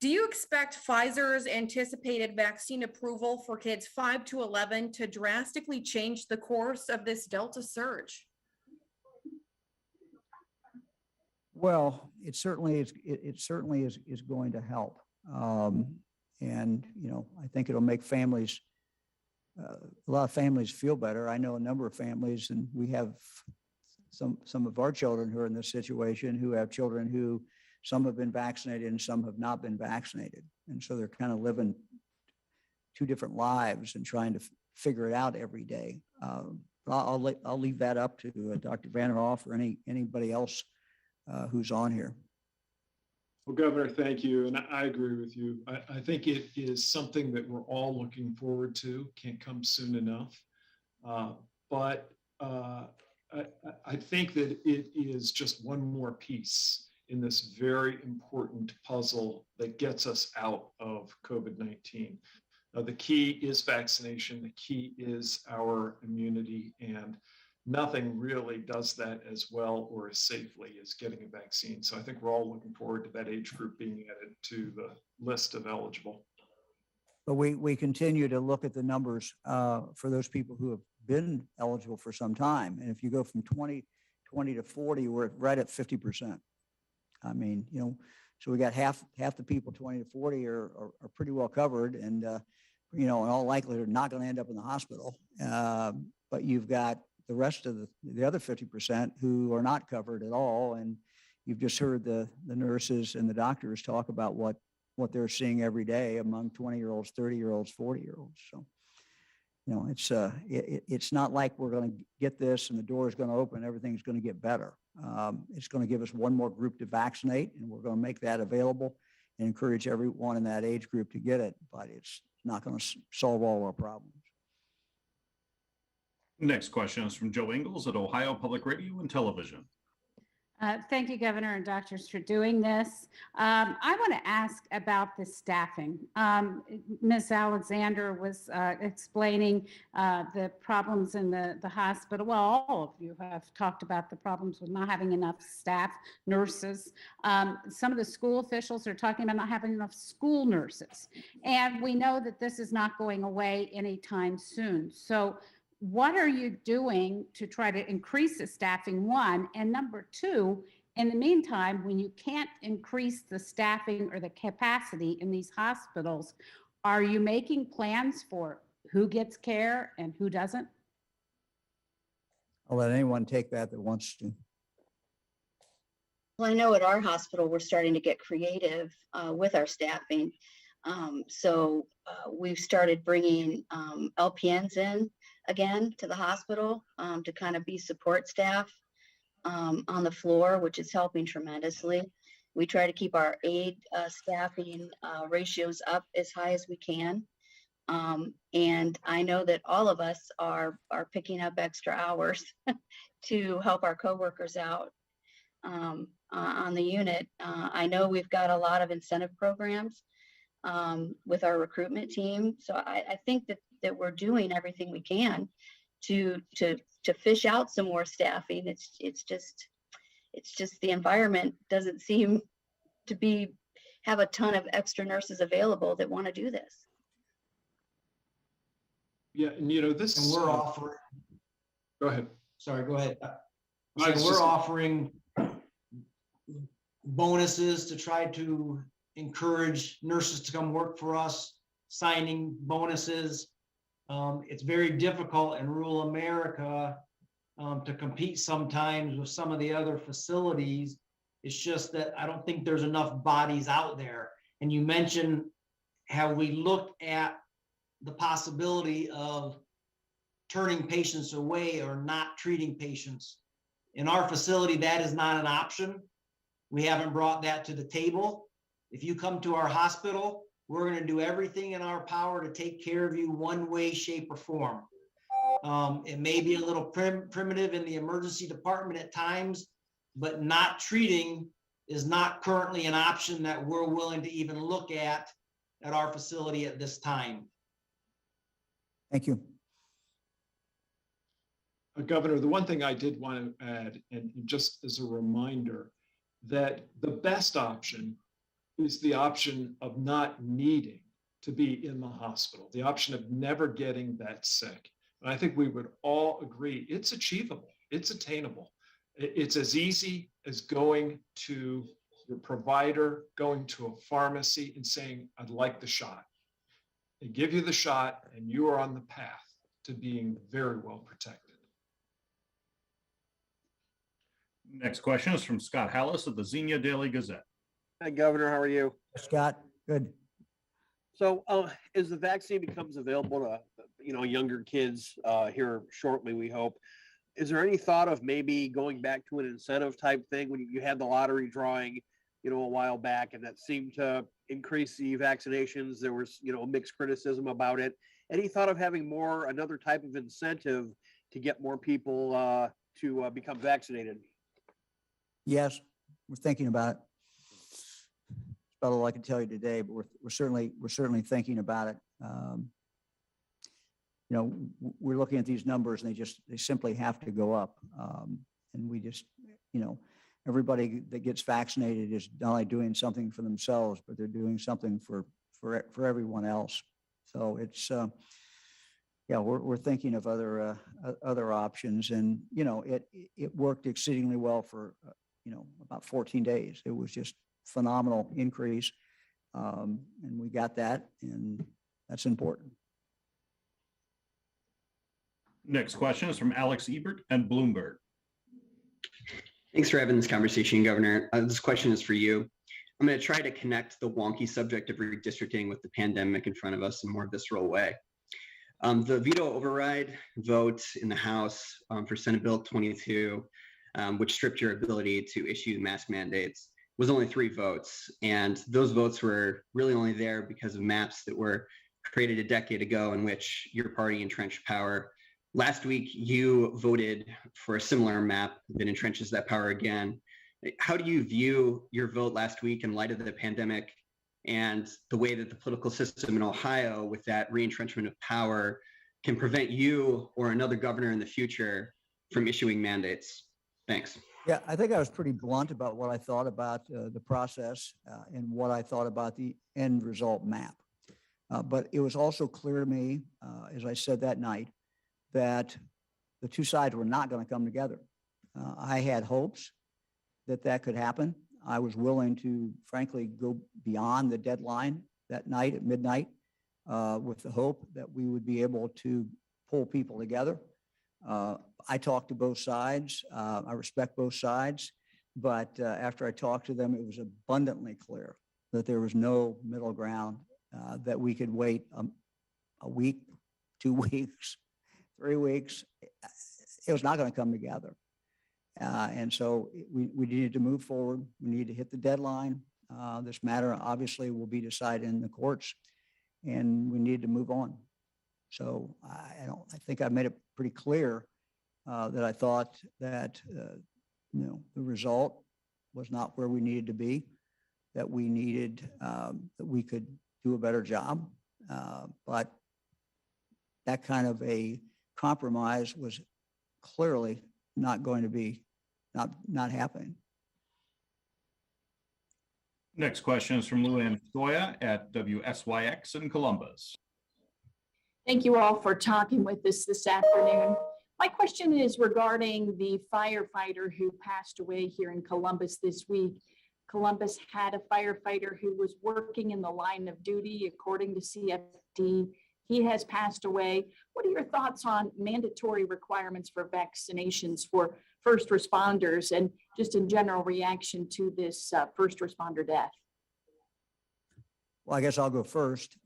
Speaker 8: Do you expect Pfizer's anticipated vaccine approval for kids 5 to 11 to drastically change the course of this Delta surge?
Speaker 1: well, it certainly is. It certainly is going to help, and you know, I think it'll make families. A lot of families feel better. I know a number of families, and we have some of our children who are in this situation who have children who some have been vaccinated and some have not been vaccinated. And so they're kind of living two different lives and trying to figure it out every day. I'll leave that up to Dr. Vanderhoff or anybody else who's on here.
Speaker 2: Well, Governor, thank you. And I agree with you. I think it is something that we're all looking forward to. Can't come soon enough. But I think that it is just one more piece in this very important puzzle that gets us out of COVID-19. The key is vaccination. The key is our immunity, and nothing really does that as well or as safely as getting a vaccine. So I think we're all looking forward to that age group being added to the list of eligible.
Speaker 1: But we continue to look at the numbers for those people who have been eligible for some time. And if you go from 20 to 40, we're right at 50%. I mean, so we got half the people 20 to 40 are pretty well covered, and in all likelihood are not going to end up in the hospital. But you've got the rest of the other 50% who are not covered at all. And you've just heard the nurses and the doctors talk about what they're seeing every day among 20-year-olds, 30-year-olds, 40-year-olds. So, it's not like we're going to get this and the door is going to open, everything's going to get better. It's going to give us one more group to vaccinate, and we're going to make that available and encourage everyone in that age group to get it, but it's not going to solve all our problems.
Speaker 7: Next question is from Joe Ingles at Ohio Public Radio and Television.
Speaker 9: Thank you, Governor and doctors, for doing this. I want to ask about the staffing. Ms. Alexander was explaining the problems in the hospital. Well, all of you have talked about the problems with not having enough staff, nurses. Some of the school officials are talking about not having enough school nurses. And we know that this is not going away anytime soon. So what are you doing to try to increase the staffing, one? And number two, in the meantime, when you can't increase the staffing or the capacity in these hospitals, are you making plans for who gets care and who doesn't?
Speaker 1: I'll let anyone take that wants to.
Speaker 6: Well, I know at our hospital, we're starting to get creative with our staffing. So we've started bringing LPNs in again to the hospital to kind of be support staff on the floor, which is helping tremendously. We try to keep our aid staffing ratios up as high as we can. And I know that all of us are picking up extra hours to help our coworkers out on the unit. I know we've got a lot of incentive programs with our recruitment team. So I think that we're doing everything we can to fish out some more staffing. It's just the environment doesn't seem to have a ton of extra nurses available that want to do this.
Speaker 2: Yeah, and this.
Speaker 4: And we're offering.
Speaker 2: Go ahead.
Speaker 4: Sorry, go ahead.
Speaker 2: I was
Speaker 4: So we're
Speaker 2: just-
Speaker 4: offering bonuses to try to encourage nurses to come work for us, signing bonuses. It's very difficult in rural America to compete sometimes with some of the other facilities. It's just that I don't think there's enough bodies out there. And you mentioned, have we looked at the possibility of turning patients away or not treating patients? In our facility, that is not an option. We haven't brought that to the table. If you come to our hospital, we're going to do everything in our power to take care of you one way, shape, or form. It may be a little primitive in the emergency department at times, but not treating is not currently an option that we're willing to even look at our facility at this time.
Speaker 1: Thank you.
Speaker 2: Governor, the one thing I did want to add, and just as a reminder, that the best option is the option of not needing to be in the hospital, the option of never getting that sick. And I think we would all agree it's achievable, it's attainable. It's as easy as going to your provider, going to a pharmacy and saying, I'd like the shot. They give you the shot and you are on the path to being very well protected.
Speaker 7: Next question is from Scott Hallis of the Xenia Daily Gazette.
Speaker 10: Hi, Governor. How are you?
Speaker 1: Scott, good.
Speaker 10: So, as the vaccine becomes available to younger kids here shortly, we hope, is there any thought of maybe going back to an incentive type thing when you had the lottery drawing? a while back, and that seemed to increase the vaccinations. There was, mixed criticism about it. Any thought of having another type of incentive to get more people to become vaccinated?
Speaker 1: Yes, we're thinking about it. That's about all I can tell you today, but we're certainly thinking about it. We're looking at these numbers and they simply have to go up. And we just, everybody that gets vaccinated is not only doing something for themselves, but they're doing something for everyone else. So it's, we're thinking of other options, and it worked exceedingly well for about 14 days. It was just phenomenal increase, and we got that, and that's important.
Speaker 7: Next question is from Alex Ebert and Bloomberg.
Speaker 11: Thanks for having this conversation, Governor. This question is for you. I'm going to try to connect the wonky subject of redistricting with the pandemic in front of us in a more visceral way. The veto override vote in the House for Senate Bill 22, which stripped your ability to issue mask mandates, was only 3 votes. And those votes were really only there because of maps that were created a decade ago in which your party entrenched power. Last week, you voted for a similar map that entrenches that power again. How do you view your vote last week in light of the pandemic and the way that the political system in Ohio, with that re-entrenchment of power, can prevent you or another governor in the future from issuing mandates? Thanks.
Speaker 1: Yeah, I think I was pretty blunt about what I thought about the process and what I thought about the end result map. But it was also clear to me, as I said that night, that the two sides were not going to come together. I had hopes that could happen. I was willing to, frankly, go beyond the deadline that night at midnight with the hope that we would be able to pull people together. I talked to both sides. I respect both sides. But after I talked to them, it was abundantly clear that there was no middle ground, that we could wait a week, 2 weeks, 3 weeks. It was not going to come together. And so we needed to move forward. We needed to hit the deadline. This matter obviously will be decided in the courts, and we need to move on. So I think I made it pretty clear that I thought that the result was not where we needed to be, that we needed, that we could do a better job. But that kind of a compromise was clearly not going to be, not happening.
Speaker 7: Next question is from Luann Goya at WSYX in Columbus.
Speaker 12: Thank you all for talking with us this afternoon. My question is regarding the firefighter who passed away here in Columbus this week. Columbus had a firefighter who was working in the line of duty, according to CFD. He has passed away. What are your thoughts on mandatory requirements for vaccinations for first responders and just in general reaction to this first responder death?
Speaker 1: Well, I guess I'll go first.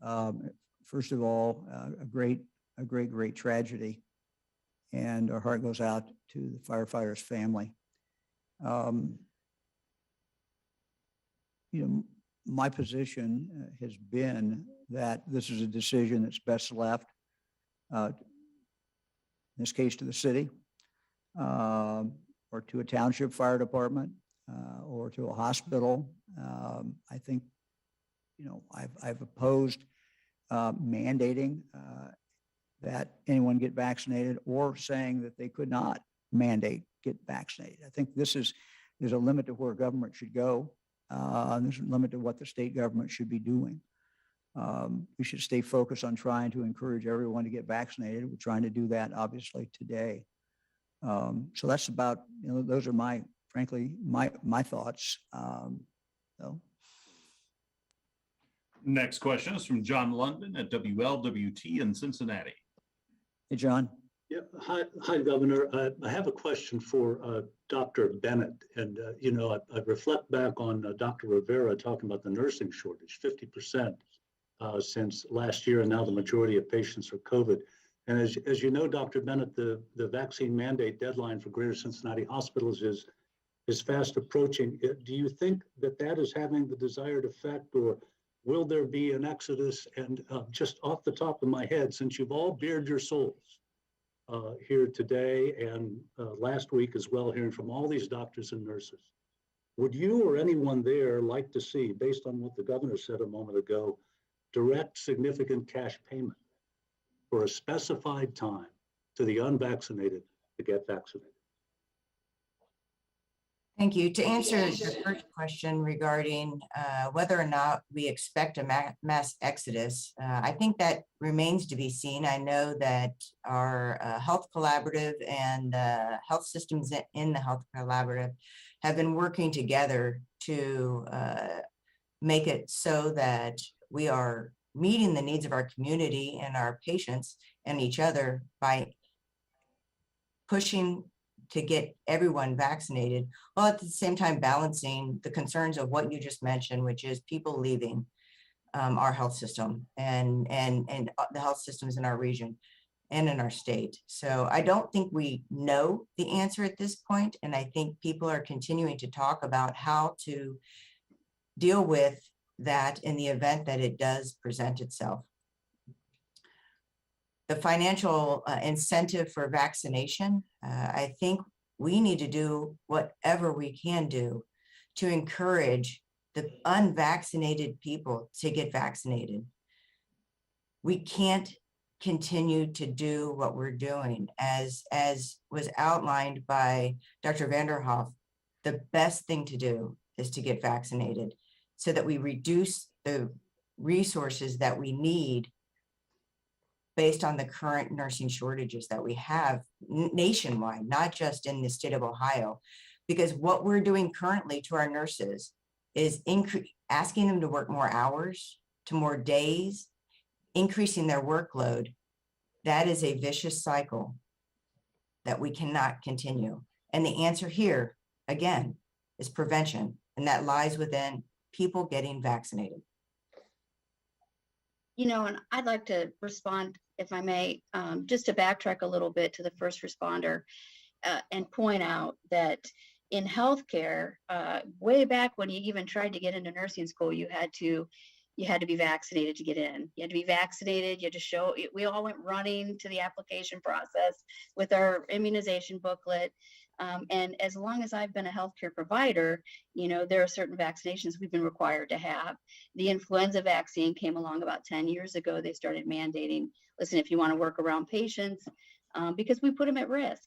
Speaker 1: First of all, a great tragedy, and our heart goes out to the firefighter's family. My position has been that this is a decision that's best left, in this case, to the city, or to a township fire department, or to a hospital. I think, I've opposed mandating that anyone get vaccinated, or saying that they could not mandate get vaccinated. I think there's a limit to where government should go. There's a limit to what the state government should be doing. We should stay focused on trying to encourage everyone to get vaccinated. We're trying to do that, obviously, today. So that's about, those are frankly, my thoughts.
Speaker 7: Next question is from John London at WLWT in Cincinnati.
Speaker 1: Hey, John.
Speaker 13: Yeah, hi, Governor. I have a question for Dr. Bennett. And, I reflect back on Dr. Rivera talking about the nursing shortage, 50% since last year, and now the majority of patients are COVID. And as you know, Dr. Bennett, the vaccine mandate deadline for Greater Cincinnati hospitals is is fast approaching. Do you think that that is having the desired effect, or will there be an exodus? And just off the top of my head, since you've all bared your souls here today and last week as well, hearing from all these doctors and nurses, would you or anyone there like to see, based on what the governor said a moment ago, direct significant cash payment for a specified time to the unvaccinated to get vaccinated?
Speaker 3: Thank you. To answer your first question regarding whether or not we expect a mass exodus, I think that remains to be seen. I know that our health collaborative and health systems in the health collaborative have been working together to make it so that we are meeting the needs of our community and our patients and each other by pushing to get everyone vaccinated, while at the same time balancing the concerns of what you just mentioned, which is people leaving our health system and the health systems in our region and in our state. So I don't think we know the answer at this point, and I think people are continuing to talk about how to deal with that in the event that it does present itself. The financial incentive for vaccination, I think we need to do whatever we can do to encourage the unvaccinated people to get vaccinated. We can't continue to do what we're doing. As was outlined by Dr. Vanderhoff, the best thing to do is to get vaccinated so that we reduce the resources that we need based on the current nursing shortages that we have nationwide, not just in the state of Ohio. Because what we're doing currently to our nurses is asking them to work more hours, to more days, increasing their workload. That is a vicious cycle that we cannot continue. And the answer here, again, is prevention. And that lies within people getting vaccinated.
Speaker 6: You know, and I'd like to respond, if I may, just to backtrack a little bit to the first responder and point out that in healthcare, way back when you even tried to get into nursing school, you had to be vaccinated to get in. You had to be vaccinated. You had to show. We all went running to the application process with our immunization booklet. And as long as I've been a healthcare provider, you know, there are certain vaccinations we've been required to have. The influenza vaccine came along about 10 years ago. They started mandating, listen, if you want to work around patients, because we put them at risk.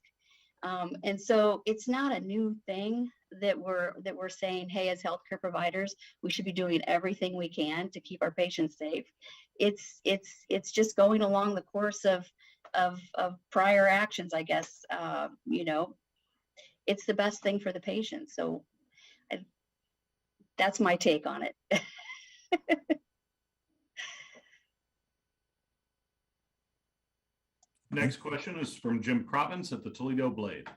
Speaker 6: And so it's not a new thing that we're saying, hey, as healthcare providers, we should be doing everything we can to keep our patients safe. It's just going along the course of prior actions, I guess. You know, it's the best thing for the patient. So that's my take on it.
Speaker 7: Next question is from Jim Province at the Toledo Blade.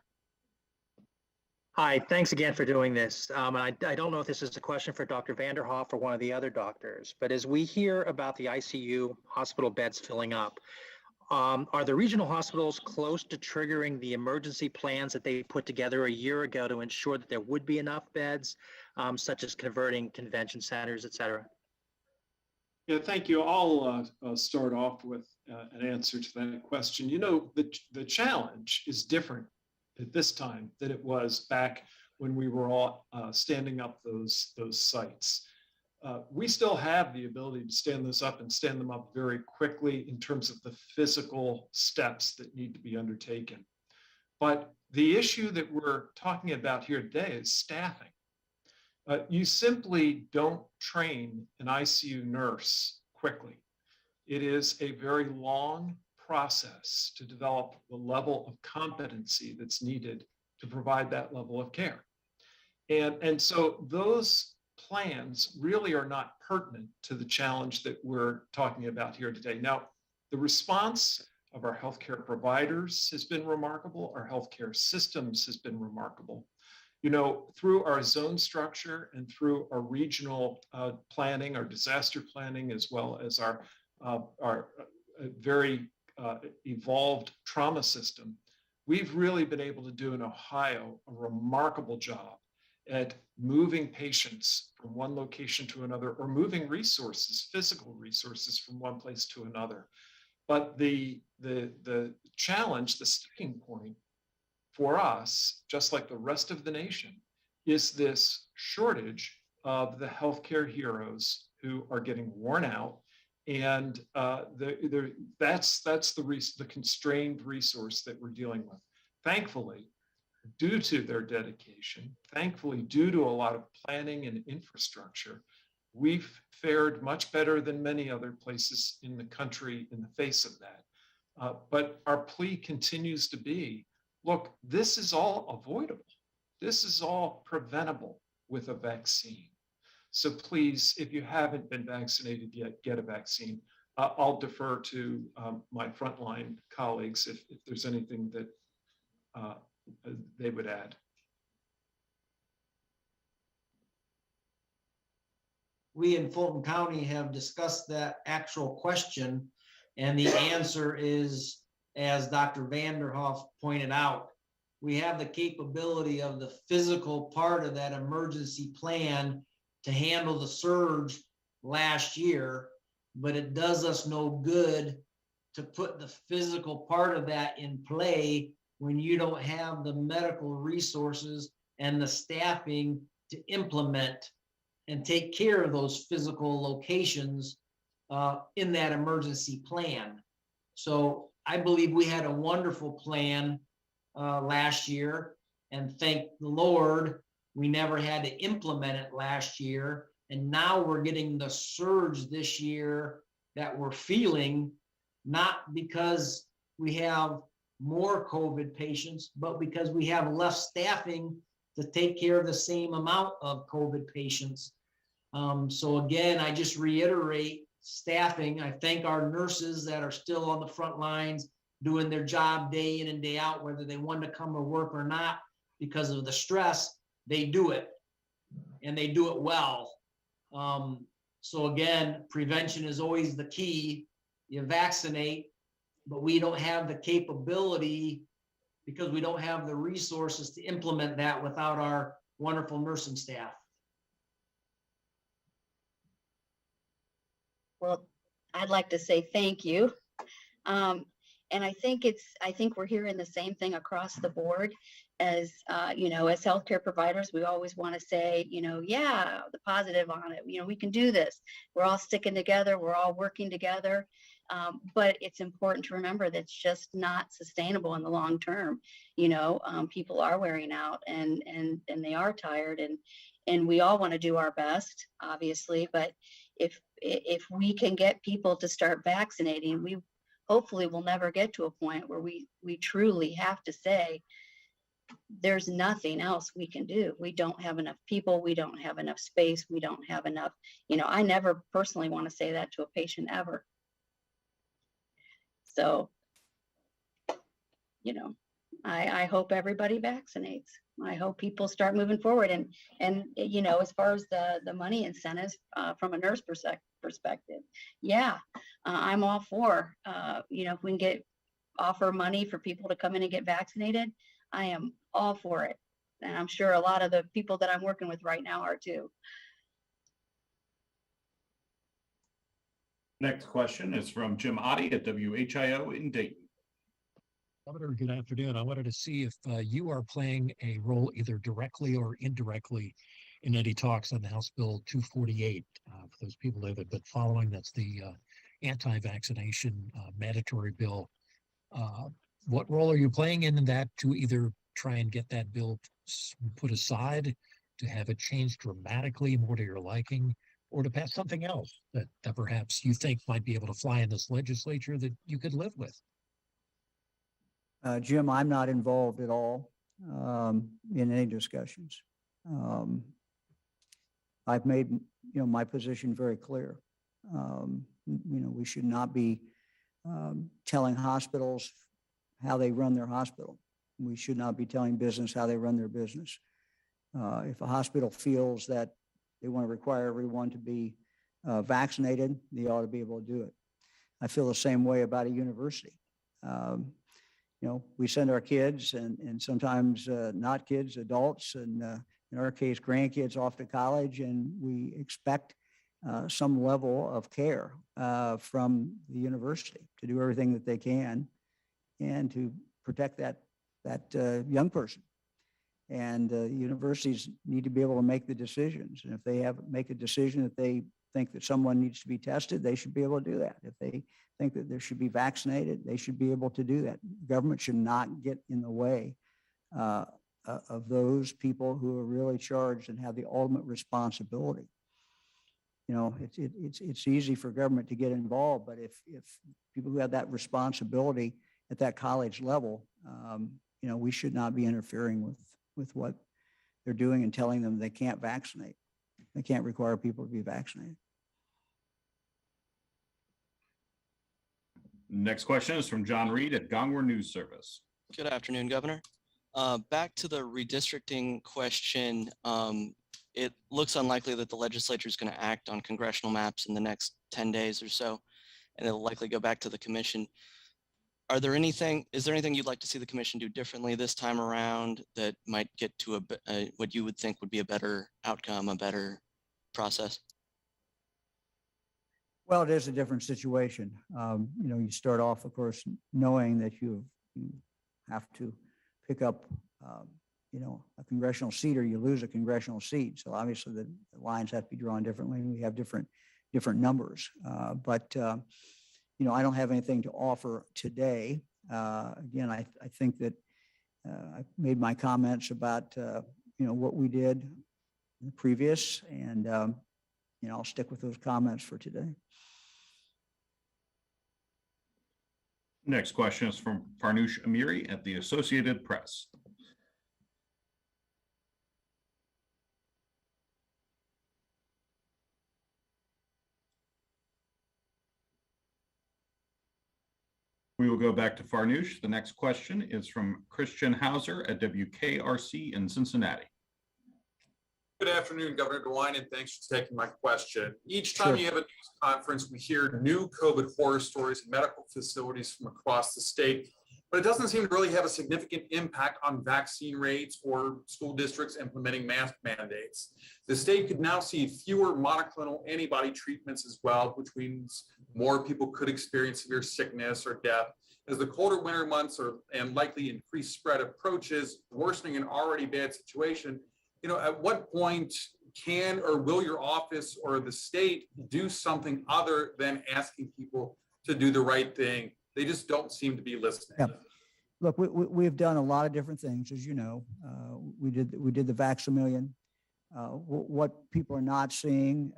Speaker 14: Hi, thanks again for doing this. And I don't know if this is a question for Dr. Vanderhoff or one of the other doctors, but as we hear about the ICU hospital beds filling up, are the regional hospitals close to triggering the emergency plans that they put together a year ago to ensure that there would be enough beds, such as converting convention centers, et cetera?
Speaker 2: Yeah, thank you. I'll start off with an answer to that question. You know, the challenge is different at this time than it was back when we were all standing up those sites. We still have the ability to stand those up and stand them up very quickly in terms of the physical steps that need to be undertaken. But the issue that we're talking about here today is staffing. You simply don't train an ICU nurse quickly. It is a very long process to develop the level of competency that's needed to provide that level of care. And so those plans really are not pertinent to the challenge that we're talking about here today. Now, the response of our healthcare providers has been remarkable. Our healthcare systems has been remarkable. You know, through our zone structure and through our regional planning, our disaster planning, as well as our very evolved trauma system, we've really been able to do in Ohio a remarkable job at moving patients from one location to another, or moving resources, physical resources from one place to another. But the challenge, the sticking point for us, just like the rest of the nation, is this shortage of the healthcare heroes who are getting worn out. And that's the constrained resource that we're dealing with. Thankfully, due to their dedication, thankfully, due to a lot of planning and infrastructure, we've fared much better than many other places in the country in the face of that. But our plea continues to be, look, this is all avoidable. This is all preventable with a vaccine. So please, if you haven't been vaccinated yet, get a vaccine. I'll defer to my frontline colleagues if there's anything that they would add.
Speaker 4: We in Fulton County have discussed that actual question, and the answer is, as Dr. Vanderhoff pointed out, we have the capability of the physical part of that emergency plan to handle the surge last year, but it does us no good to put the physical part of that in play when you don't have the medical resources and the staffing to implement and take care of those physical locations in that emergency plan. So I believe we had a wonderful plan last year, and thank the Lord, we never had to implement it last year. And now we're getting the surge this year that we're feeling, not because we have more COVID patients, but because we have less staffing to take care of the same amount of COVID patients. So again, I just reiterate staffing. I thank our nurses that are still on the front lines doing their job day in and day out, whether they want to come to work or not, because of the stress, they do it, and they do it well. So again, prevention is always the key. You vaccinate, but we don't have the capability because we don't have the resources to implement that without our wonderful nursing staff.
Speaker 6: Well, I'd like to say thank you. And I think we're hearing the same thing across the board as, as healthcare providers. We always want to say, yeah, the positive on it. We can do this. We're all sticking together. We're all working together. But it's important to remember that's just not sustainable in the long term. People are wearing out and they are tired, and we all want to do our best, obviously. But if we can get people to start vaccinating, we hopefully will never get to a point where we truly have to say there's nothing else we can do. We don't have enough people. We don't have enough space. We don't have enough, I never personally want to say that to a patient ever. So, I hope everybody vaccinates. I hope people start moving forward. And as far as the money incentives from a nurse perspective, yeah, I'm all for, if we can offer money for people to come in and get vaccinated, I am all for it. And I'm sure a lot of the people that I'm working with right now are too.
Speaker 7: Next question is from Jim Oddie at WHIO in Dayton.
Speaker 15: Governor, good afternoon. I wanted to see if you are playing a role either directly or indirectly in any talks on House Bill 248. For those people that have been following, that's the anti-vaccination mandatory bill. What role are you playing in that to either try and get that bill put aside, to have it changed dramatically more to your liking, or to pass something else that perhaps you think might be able to fly in this legislature that you could live with?
Speaker 1: Jim, I'm not involved at all in any discussions. I've made, my position very clear. We should not be telling hospitals how they run their hospital. We should not be telling business how they run their business. If a hospital feels that they want to require everyone to be vaccinated, they ought to be able to do it. I feel the same way about a university. We send our kids and sometimes not kids, adults, and in our case, grandkids off to college, and we expect some level of care from the university to do everything that they can and to protect that young person. And universities need to be able to make the decisions. And if they make a decision that they think that someone needs to be tested, they should be able to do that. If they think that there should be vaccinated, they should be able to do that. Government should not get in the way of those people who are really charged and have the ultimate responsibility. You know, it's easy for government to get involved, but if people who have that responsibility at that college level, you know, we should not be interfering with what they're doing and telling them they can't vaccinate. They can't require people to be vaccinated.
Speaker 7: Next question is from John Reed at Gongwer News Service.
Speaker 16: Good afternoon, Governor. Back to the redistricting question. It looks unlikely that the legislature is going to act on congressional maps in the next 10 days or so, and it'll likely go back to the commission. Is there anything you'd like to see the commission do differently this time around that might get to what you would think would be a better outcome, a better process?
Speaker 1: Well, it is a different situation. You know, you start off, of course, knowing that you have to pick up, you know, a congressional seat or you lose a congressional seat. So obviously the lines have to be drawn differently. We have different numbers. But you know, I don't have anything to offer today. Again, I think that I made my comments about, you know, what we did in the previous, and, you know, I'll stick with those comments for today.
Speaker 7: Next question is from Farnoosh Amiri at the Associated Press. We will go back to Farnoosh. The next question is from Christian Hauser at WKRC in Cincinnati.
Speaker 17: Good afternoon, Governor DeWine, and thanks for taking my question. Each time you have a news conference, we hear new COVID horror stories in medical facilities from across the state, but it doesn't seem to really have a significant impact on vaccine rates or school districts implementing mask mandates. The state could now see fewer monoclonal antibody treatments as well, which means more people could experience severe sickness or death. As the colder winter months and likely increased spread approaches, worsening an already bad situation, you know, at what point can or will your office or the state do something other than asking people to do the right thing? They just don't seem to be listening.
Speaker 1: Yeah. Look, we've done a lot of different things, as you know. We did the Vax-A-Million. What people are not seeing,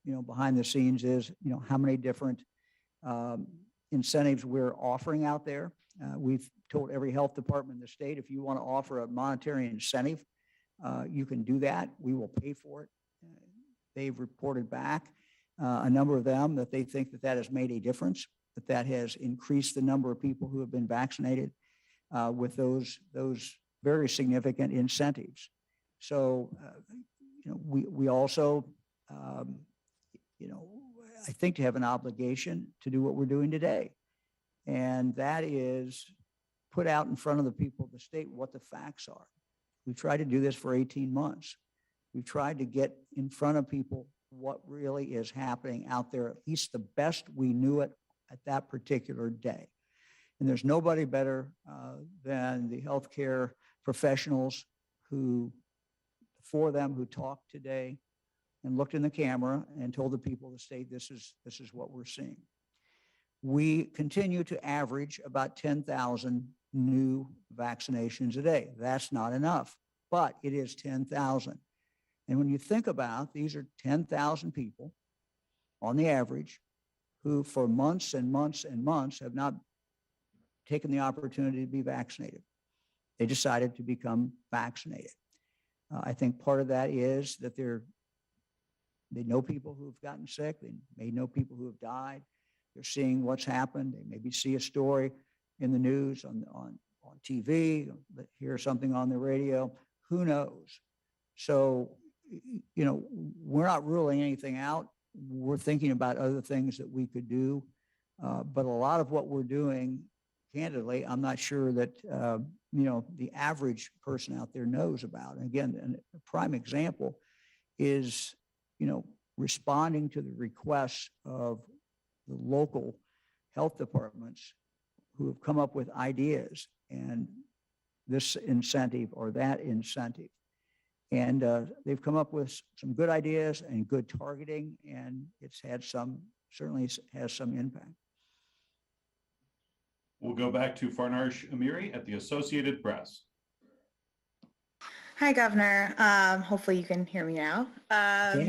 Speaker 1: you know, behind the scenes is, you know, how many different incentives we're offering out there. We've told every health department in the state, if you want to offer a monetary incentive, you can do that. We will pay for it. They've reported back, a number of them, that they think that has made a difference, that has increased the number of people who have been vaccinated with those very significant incentives. So, you know, we also, you know, I think have an obligation to do what we're doing today. And that is put out in front of the people of the state what the facts are. We've tried to do this for 18 months. We've tried to get in front of people what really is happening out there, at least the best we knew it at that particular day. And there's nobody better than the healthcare professionals who talked today and looked in the camera and told the people of the state, this is what we're seeing. We continue to average about 10,000 new vaccinations a day. That's not enough, but it is 10,000. And when you think about, these are 10,000 people on the average who for months and months and months have not taken the opportunity to be vaccinated. They decided to become vaccinated. I think part of that is that they know people who have gotten sick. They may know people who have died. They're seeing what's happened. They maybe see a story in the news, on TV, hear something on the radio. Who knows? So, you know, we're not ruling anything out. We're thinking about other things that we could do. But a lot of what we're doing, candidly, I'm not sure that the average person out there knows about. And again, a prime example is, responding to the requests of the local health departments who have come up with ideas and this incentive or that incentive. And they've come up with some good ideas and good targeting, and it's had certainly has some impact.
Speaker 7: We'll go back to Farnarsh Amiri at the Associated Press.
Speaker 18: Hi, Governor. Hopefully you can hear me now.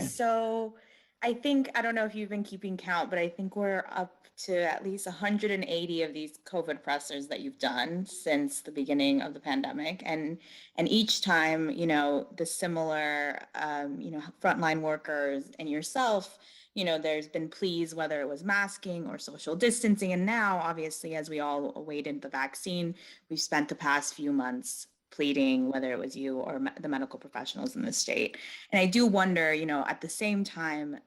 Speaker 18: So I don't know if you've been keeping count, but I think we're up to at least 180 of these COVID pressers that you've done since the beginning of the pandemic. And each time, the similar, frontline workers and yourself, there's been pleas, whether it was masking or social distancing. And now, obviously, as we all awaited the vaccine, we've spent the past few months pleading, whether it was you or the medical professionals in the state. And I do wonder, at the same time,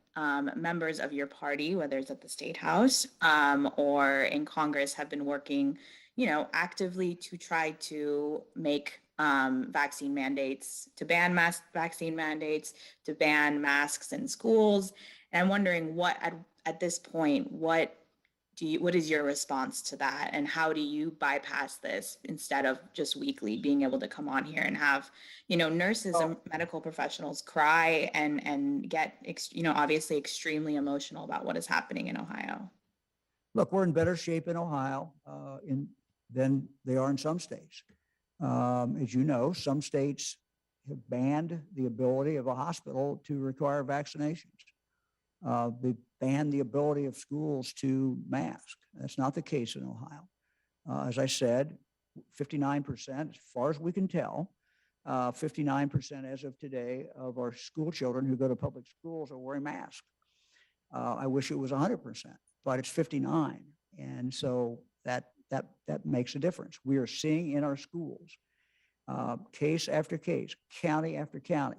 Speaker 18: members of your party, whether it's at the State House or in Congress, have been working, actively to try to make vaccine mandates, to ban vaccine mandates, to ban masks in schools. And I'm wondering what, at this point, what is your response to that? And how do you bypass this instead of just weekly being able to come on here and have, nurses and medical professionals cry and get, obviously extremely emotional about what is happening in Ohio?
Speaker 1: Look, we're in better shape in Ohio than they are in some states. As you know, some states have banned the ability of a hospital to require vaccinations. They banned the ability of schools to mask. That's not the case in Ohio. As I said, 59%, as far as we can tell, 59% as of today of our school children who go to public schools are wearing masks. I wish it was 100%, but it's 59. And so that makes a difference. We are seeing in our schools, case after case, county after county,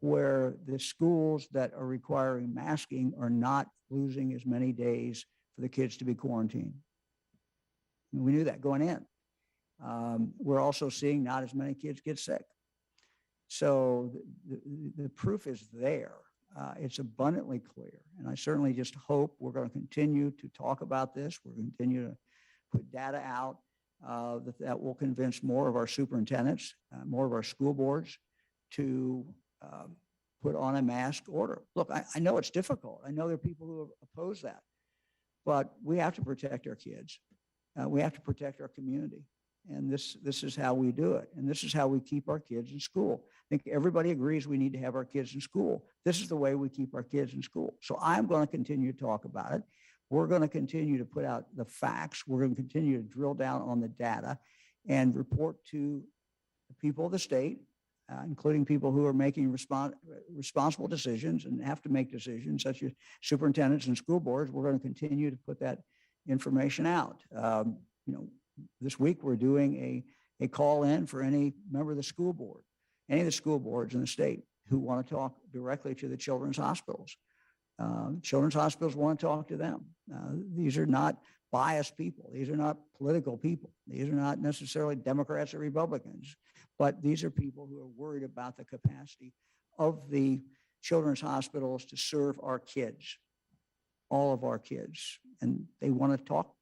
Speaker 1: where the schools that are requiring masking are not losing as many days for the kids to be quarantined. And we knew that going in. We're also seeing not as many kids get sick. So the proof is there. It's abundantly clear. And I certainly just hope we're going to continue to talk about this. We're going to continue to put data out that will convince more of our superintendents, more of our school boards to put on a mask order. Look, I know it's difficult. I know there are people who oppose that, but we have to protect our kids. We have to protect our community. And this is how we do it. And this is how we keep our kids in school. I think everybody agrees we need to have our kids in school. This is the way we keep our kids in school. So I'm going to continue to talk about it. We're going to continue to put out the facts. We're going to continue to drill down on the data and report to the people of the state, including people who are making responsible decisions and have to make decisions, such as superintendents and school boards. We're going to continue to put that information out. This week we're doing a call in for any member of the school board, any of the school boards in the state who want to talk directly to the children's hospitals. Children's hospitals want to talk to them. These are not biased people. These are not political people. These are not necessarily Democrats or Republicans, but these are people who are worried about the capacity of the children's hospitals to serve our kids, all of our kids. And they want to talk,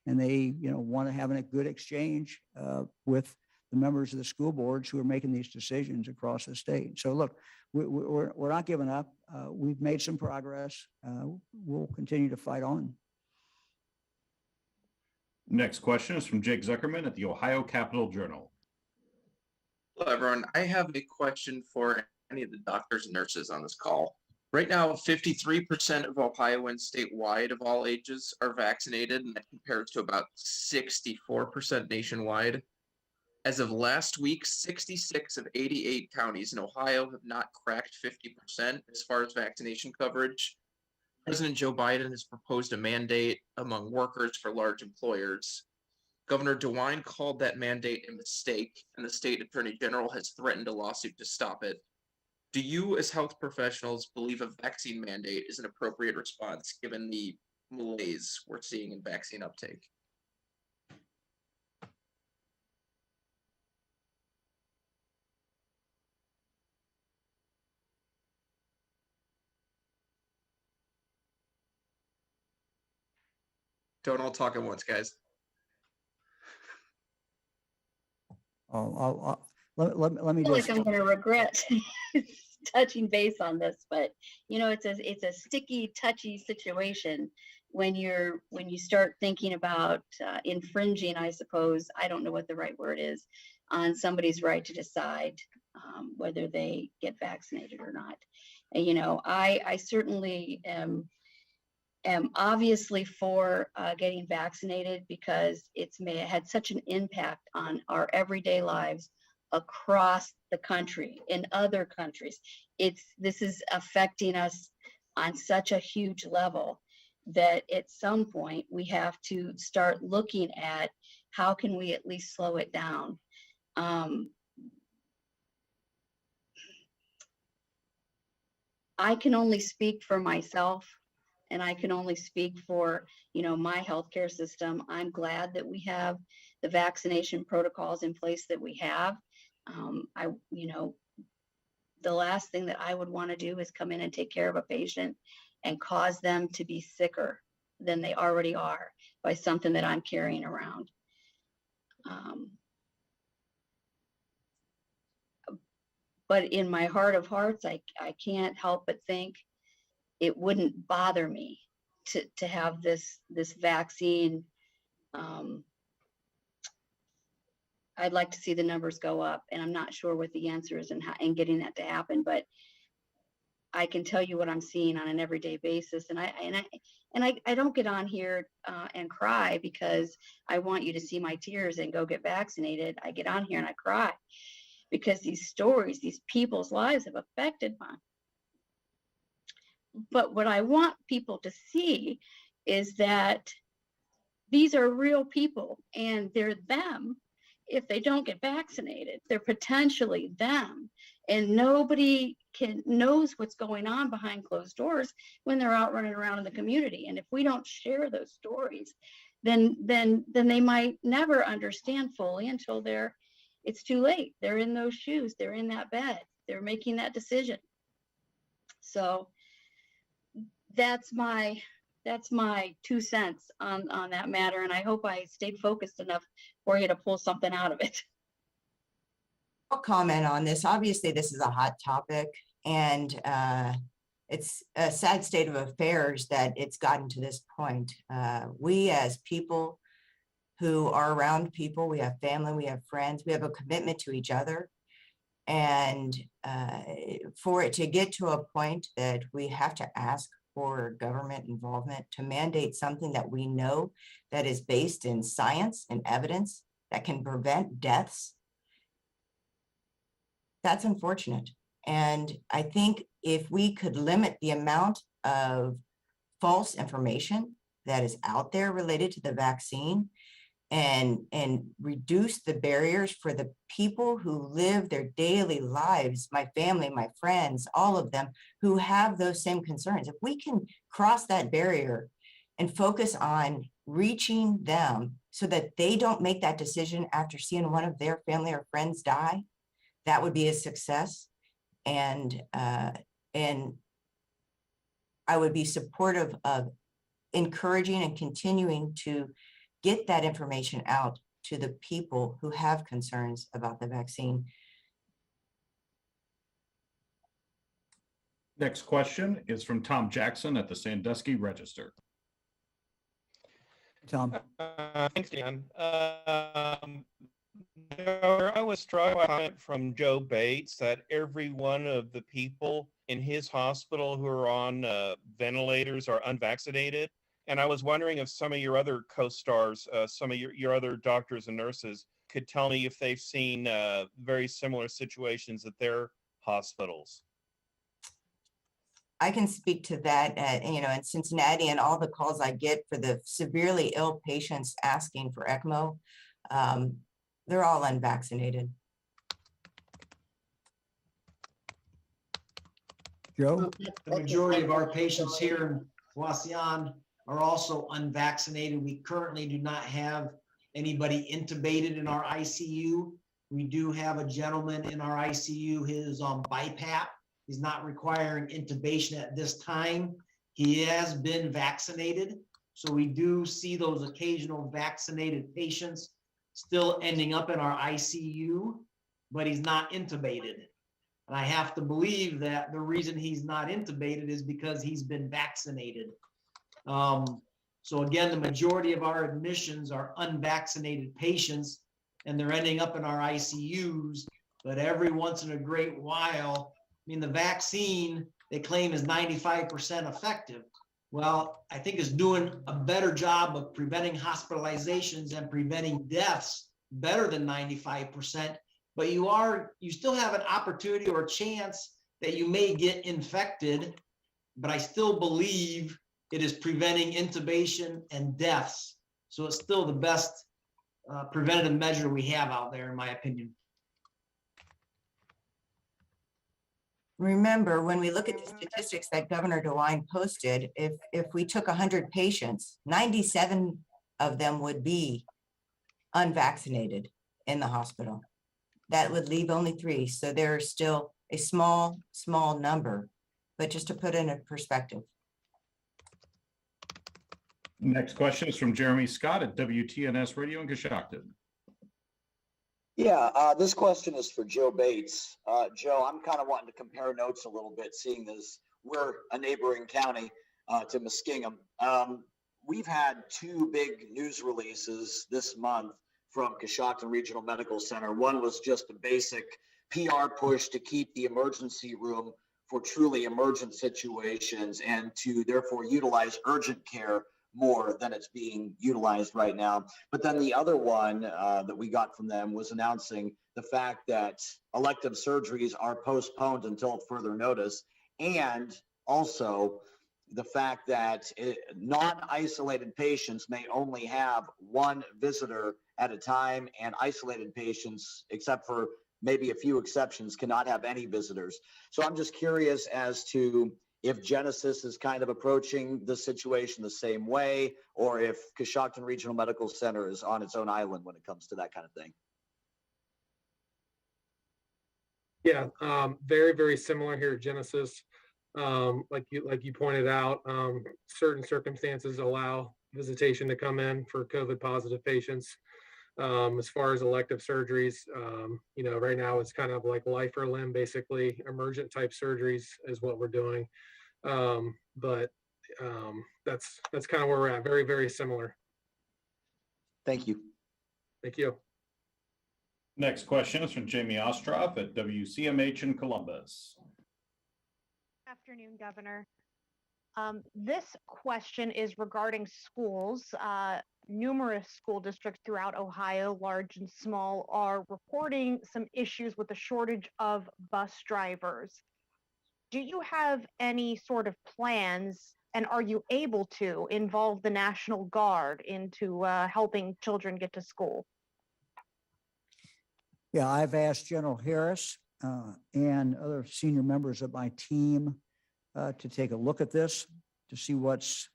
Speaker 1: and they want to have a good exchange with the members of the school boards who are making these decisions across the state. So look, we're not giving up. We've made some progress. We'll continue to fight on.
Speaker 7: Next question is from Jake Zuckerman at the Ohio Capitol Journal.
Speaker 19: Hello, everyone. I have a question for any of the doctors and nurses on this call. Right now, 53% of Ohioans statewide of all ages are vaccinated, and that compares to about 64% nationwide. As of last week, 66 of 88 counties in Ohio have not cracked 50% as far as vaccination coverage. President Joe Biden has proposed a mandate among workers for large employers. Governor DeWine called that mandate a mistake, and the state attorney general has threatened a lawsuit to stop it. Do you, as health professionals, believe a vaccine mandate is an appropriate response given the malaise we're seeing in vaccine uptake? Don't all talk at once, guys.
Speaker 1: Let me
Speaker 6: I feel
Speaker 1: just,
Speaker 6: like I'm gonna regret touching base on this, but it's a sticky, touchy situation when you start thinking about infringing, I suppose, I don't know what the right word is, on somebody's right to decide whether they get vaccinated or not. And, I certainly am obviously for getting vaccinated because it had such an impact on our everyday lives across the country, in other countries. This is affecting us on such a huge level that at some point we have to start looking at how can we at least slow it down. I can only speak for myself, and I can only speak for, my healthcare system. I'm glad that we have the vaccination protocols in place that we have. The last thing that I would want to do is come in and take care of a patient and cause them to be sicker than they already are by something that I'm carrying around. But in my heart of hearts, I can't help but think it wouldn't bother me to have this vaccine. I'd like to see the numbers go up, and I'm not sure what the answer is in getting that to happen, but I can tell you what I'm seeing on an everyday basis. And I don't get on here and cry because I want you to see my tears and go get vaccinated. I get on here and I cry because these stories, these people's lives have affected mine. But what I want people to see is that these are real people, and they're them. If they don't get vaccinated, they're potentially them, and nobody knows what's going on behind closed doors when they're out running around in the community. And if we don't share those stories, then they might never understand fully until it's too late. They're in those shoes, they're in that bed, they're making that decision. So that's my 2 cents on that matter, and I hope I stayed focused enough for you to pull something out of it.
Speaker 3: I'll comment on this. Obviously, this is a hot topic, and it's a sad state of affairs that it's gotten to this point. We as people who are around people, we have family, we have friends, we have a commitment to each other. And for it to get to a point that we have to ask for government involvement to mandate something that we know that is based in science and evidence that can prevent deaths, that's unfortunate. And I think if we could limit the amount of false information that is out there related to the vaccine and reduce the barriers for the people who live their daily lives, my family, my friends, all of them who have those same concerns. If we can cross that barrier and focus on reaching them so that they don't make that decision after seeing one of their family or friends die, that would be a success. And I would be supportive of encouraging and continuing to get that information out to the people who have concerns about the vaccine.
Speaker 7: Next question is from Tom Jackson at the Sandusky Register.
Speaker 1: Tom.
Speaker 20: Thanks, Dan. I was struck by a comment from Joe Bates that every one of the people in his hospital who are on ventilators are unvaccinated. And I was wondering if some of your other co-stars, some of your other doctors and nurses could tell me if they've seen very similar situations at their hospitals.
Speaker 3: I can speak to that, in Cincinnati, and all the calls I get for the severely ill patients asking for ECMO, they're all unvaccinated.
Speaker 1: Joe?
Speaker 4: The majority of our patients here in Wasion are also unvaccinated. We currently do not have anybody intubated in our ICU. We do have a gentleman in our ICU, his on BiPAP. He's not requiring intubation at this time. He has been vaccinated. So we do see those occasional vaccinated patients still ending up in our ICU, but he's not intubated. And I have to believe that the reason he's not intubated is because he's been vaccinated. So again, the majority of our admissions are unvaccinated patients, and they're ending up in our ICUs. But every once in a great while, I mean, the vaccine they claim is 95% effective. Well, I think it's doing a better job of preventing hospitalizations and preventing deaths better than 95%. But you still have an opportunity or a chance that you may get infected. But I still believe it is preventing intubation and deaths. So it's still the best preventative measure we have out there, in my opinion.
Speaker 3: Remember, when we look at the statistics that Governor DeWine posted, if we took 100 patients, 97 of them would be unvaccinated in the hospital. That would leave only 3. So there's still a small number, but just to put it in perspective.
Speaker 7: Next question is from Jeremy Scott at WTNS Radio in Coshocton.
Speaker 21: Yeah, this question is for Joe Bates. Joe, I'm kind of wanting to compare notes a little bit, seeing as we're a neighboring county to Muskingum. We've had 2 big news releases this month from Coshocton Regional Medical Center. One was just a basic PR push to keep the emergency room for truly emergent situations and to therefore utilize urgent care more than it's being utilized right now. But then the other one that we got from them was announcing the fact that elective surgeries are postponed until further notice, and also the fact that non-isolated patients may only have 1 visitor at a time, and isolated patients, except for maybe a few exceptions, cannot have any visitors. So I'm just curious as to if Genesis is kind of approaching the situation the same way, or if Coshocton Regional Medical Center is on its own island when it comes to that kind of thing.
Speaker 5: Yeah, very, very similar here at Genesis. Like you pointed out, certain circumstances allow visitation to come in for COVID positive patients. As far as elective surgeries, right now it's kind of like life or limb, basically emergent type surgeries is what we're doing. But that's kind of where we're at. Very, very similar.
Speaker 21: Thank you.
Speaker 5: Thank you.
Speaker 7: Next question is from Jamie Ostroff at WCMH in Columbus.
Speaker 22: Afternoon, Governor. This question is regarding schools. Numerous school districts throughout Ohio, large and small, are reporting some issues with the shortage of bus drivers. Do you have any sort of plans, and are you able to involve the National Guard into helping children get to school?
Speaker 1: Yeah, I've asked General Harris and other senior members of my team to take a look at this to see what's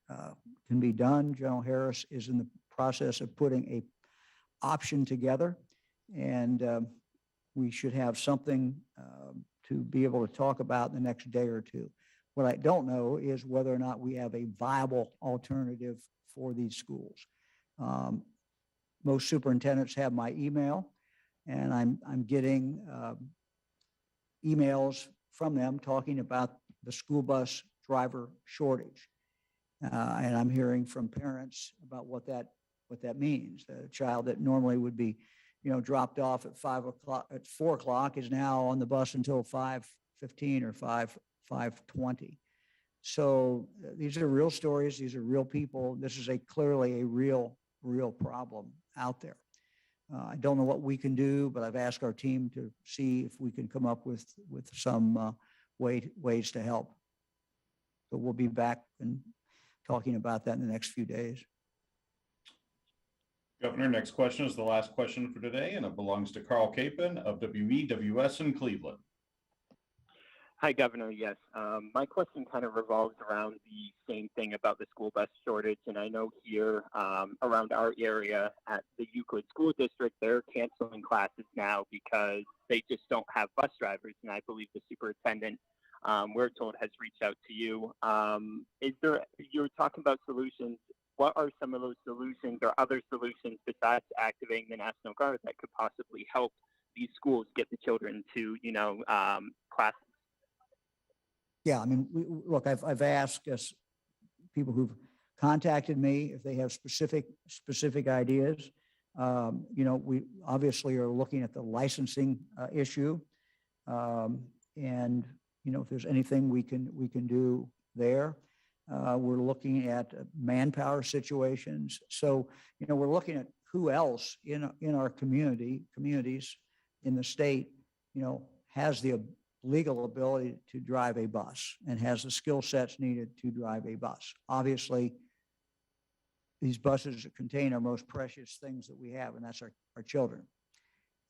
Speaker 1: can be done. General Harris is in the process of putting a option together, and we should have something to be able to talk about in the next day or 2. What I don't know is whether or not we have a viable alternative for these schools. Most superintendents have my email, and I'm getting emails from them talking about the school bus driver shortage. And I'm hearing from parents about what that means. A child that normally would be, dropped off at 4 o'clock is now on the bus until 5:15 or 5:20. So these are real stories. These are real people. This is clearly a real problem out there. I don't know what we can do, but I've asked our team to see if we can come up with some ways to help. So we'll be back and talking about that in the next few days.
Speaker 7: Governor, next question is the last question for today, and it belongs to Carl Capon of WEWS in Cleveland.
Speaker 23: Hi, Governor. Yes, my question kind of revolves around the same thing about the school bus shortage. And I know here around our area at the Euclid School District, they're canceling classes now because they just don't have bus drivers. And I believe the superintendent, we're told, has reached out to you. You're talking about solutions. what are some of those solutions or other solutions besides activating the National Guard that could possibly help these schools get the children to, classes?
Speaker 1: Yeah, I mean, look, I've asked us, people who've contacted me if they have specific ideas. We obviously are looking at the licensing issue. And, if there's anything we can do there. We're looking at manpower situations. So, we're looking at who else in our communities in the state, has the legal ability to drive a bus and has the skill sets needed to drive a bus. Obviously, these buses contain our most precious things that we have, and that's our children.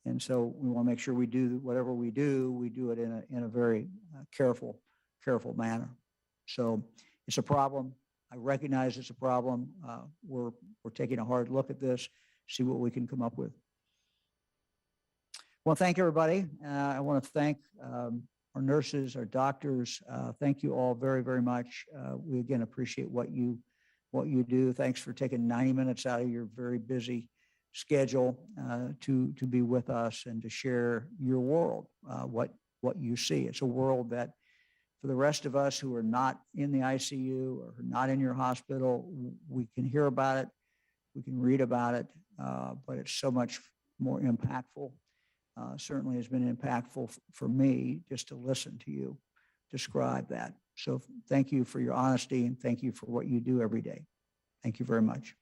Speaker 1: And so we want to make sure we do whatever we do it in a very careful manner. So it's a problem. I recognize it's a problem. We're taking a hard look at this, see what we can come up with. Well, thank everybody. I want to thank our nurses, our doctors. Thank you all very, very much. We again appreciate what you do. Thanks for taking 90 minutes out of your very busy schedule to be with us and to share your world, what you see. It's a world that for the rest of us who are not in the ICU or not in your hospital, we can hear about it, we can read about it, but it's so much more impactful. Certainly has been impactful for me just to listen to you describe that. So thank you for your honesty and thank you for what you do every day. Thank you very much.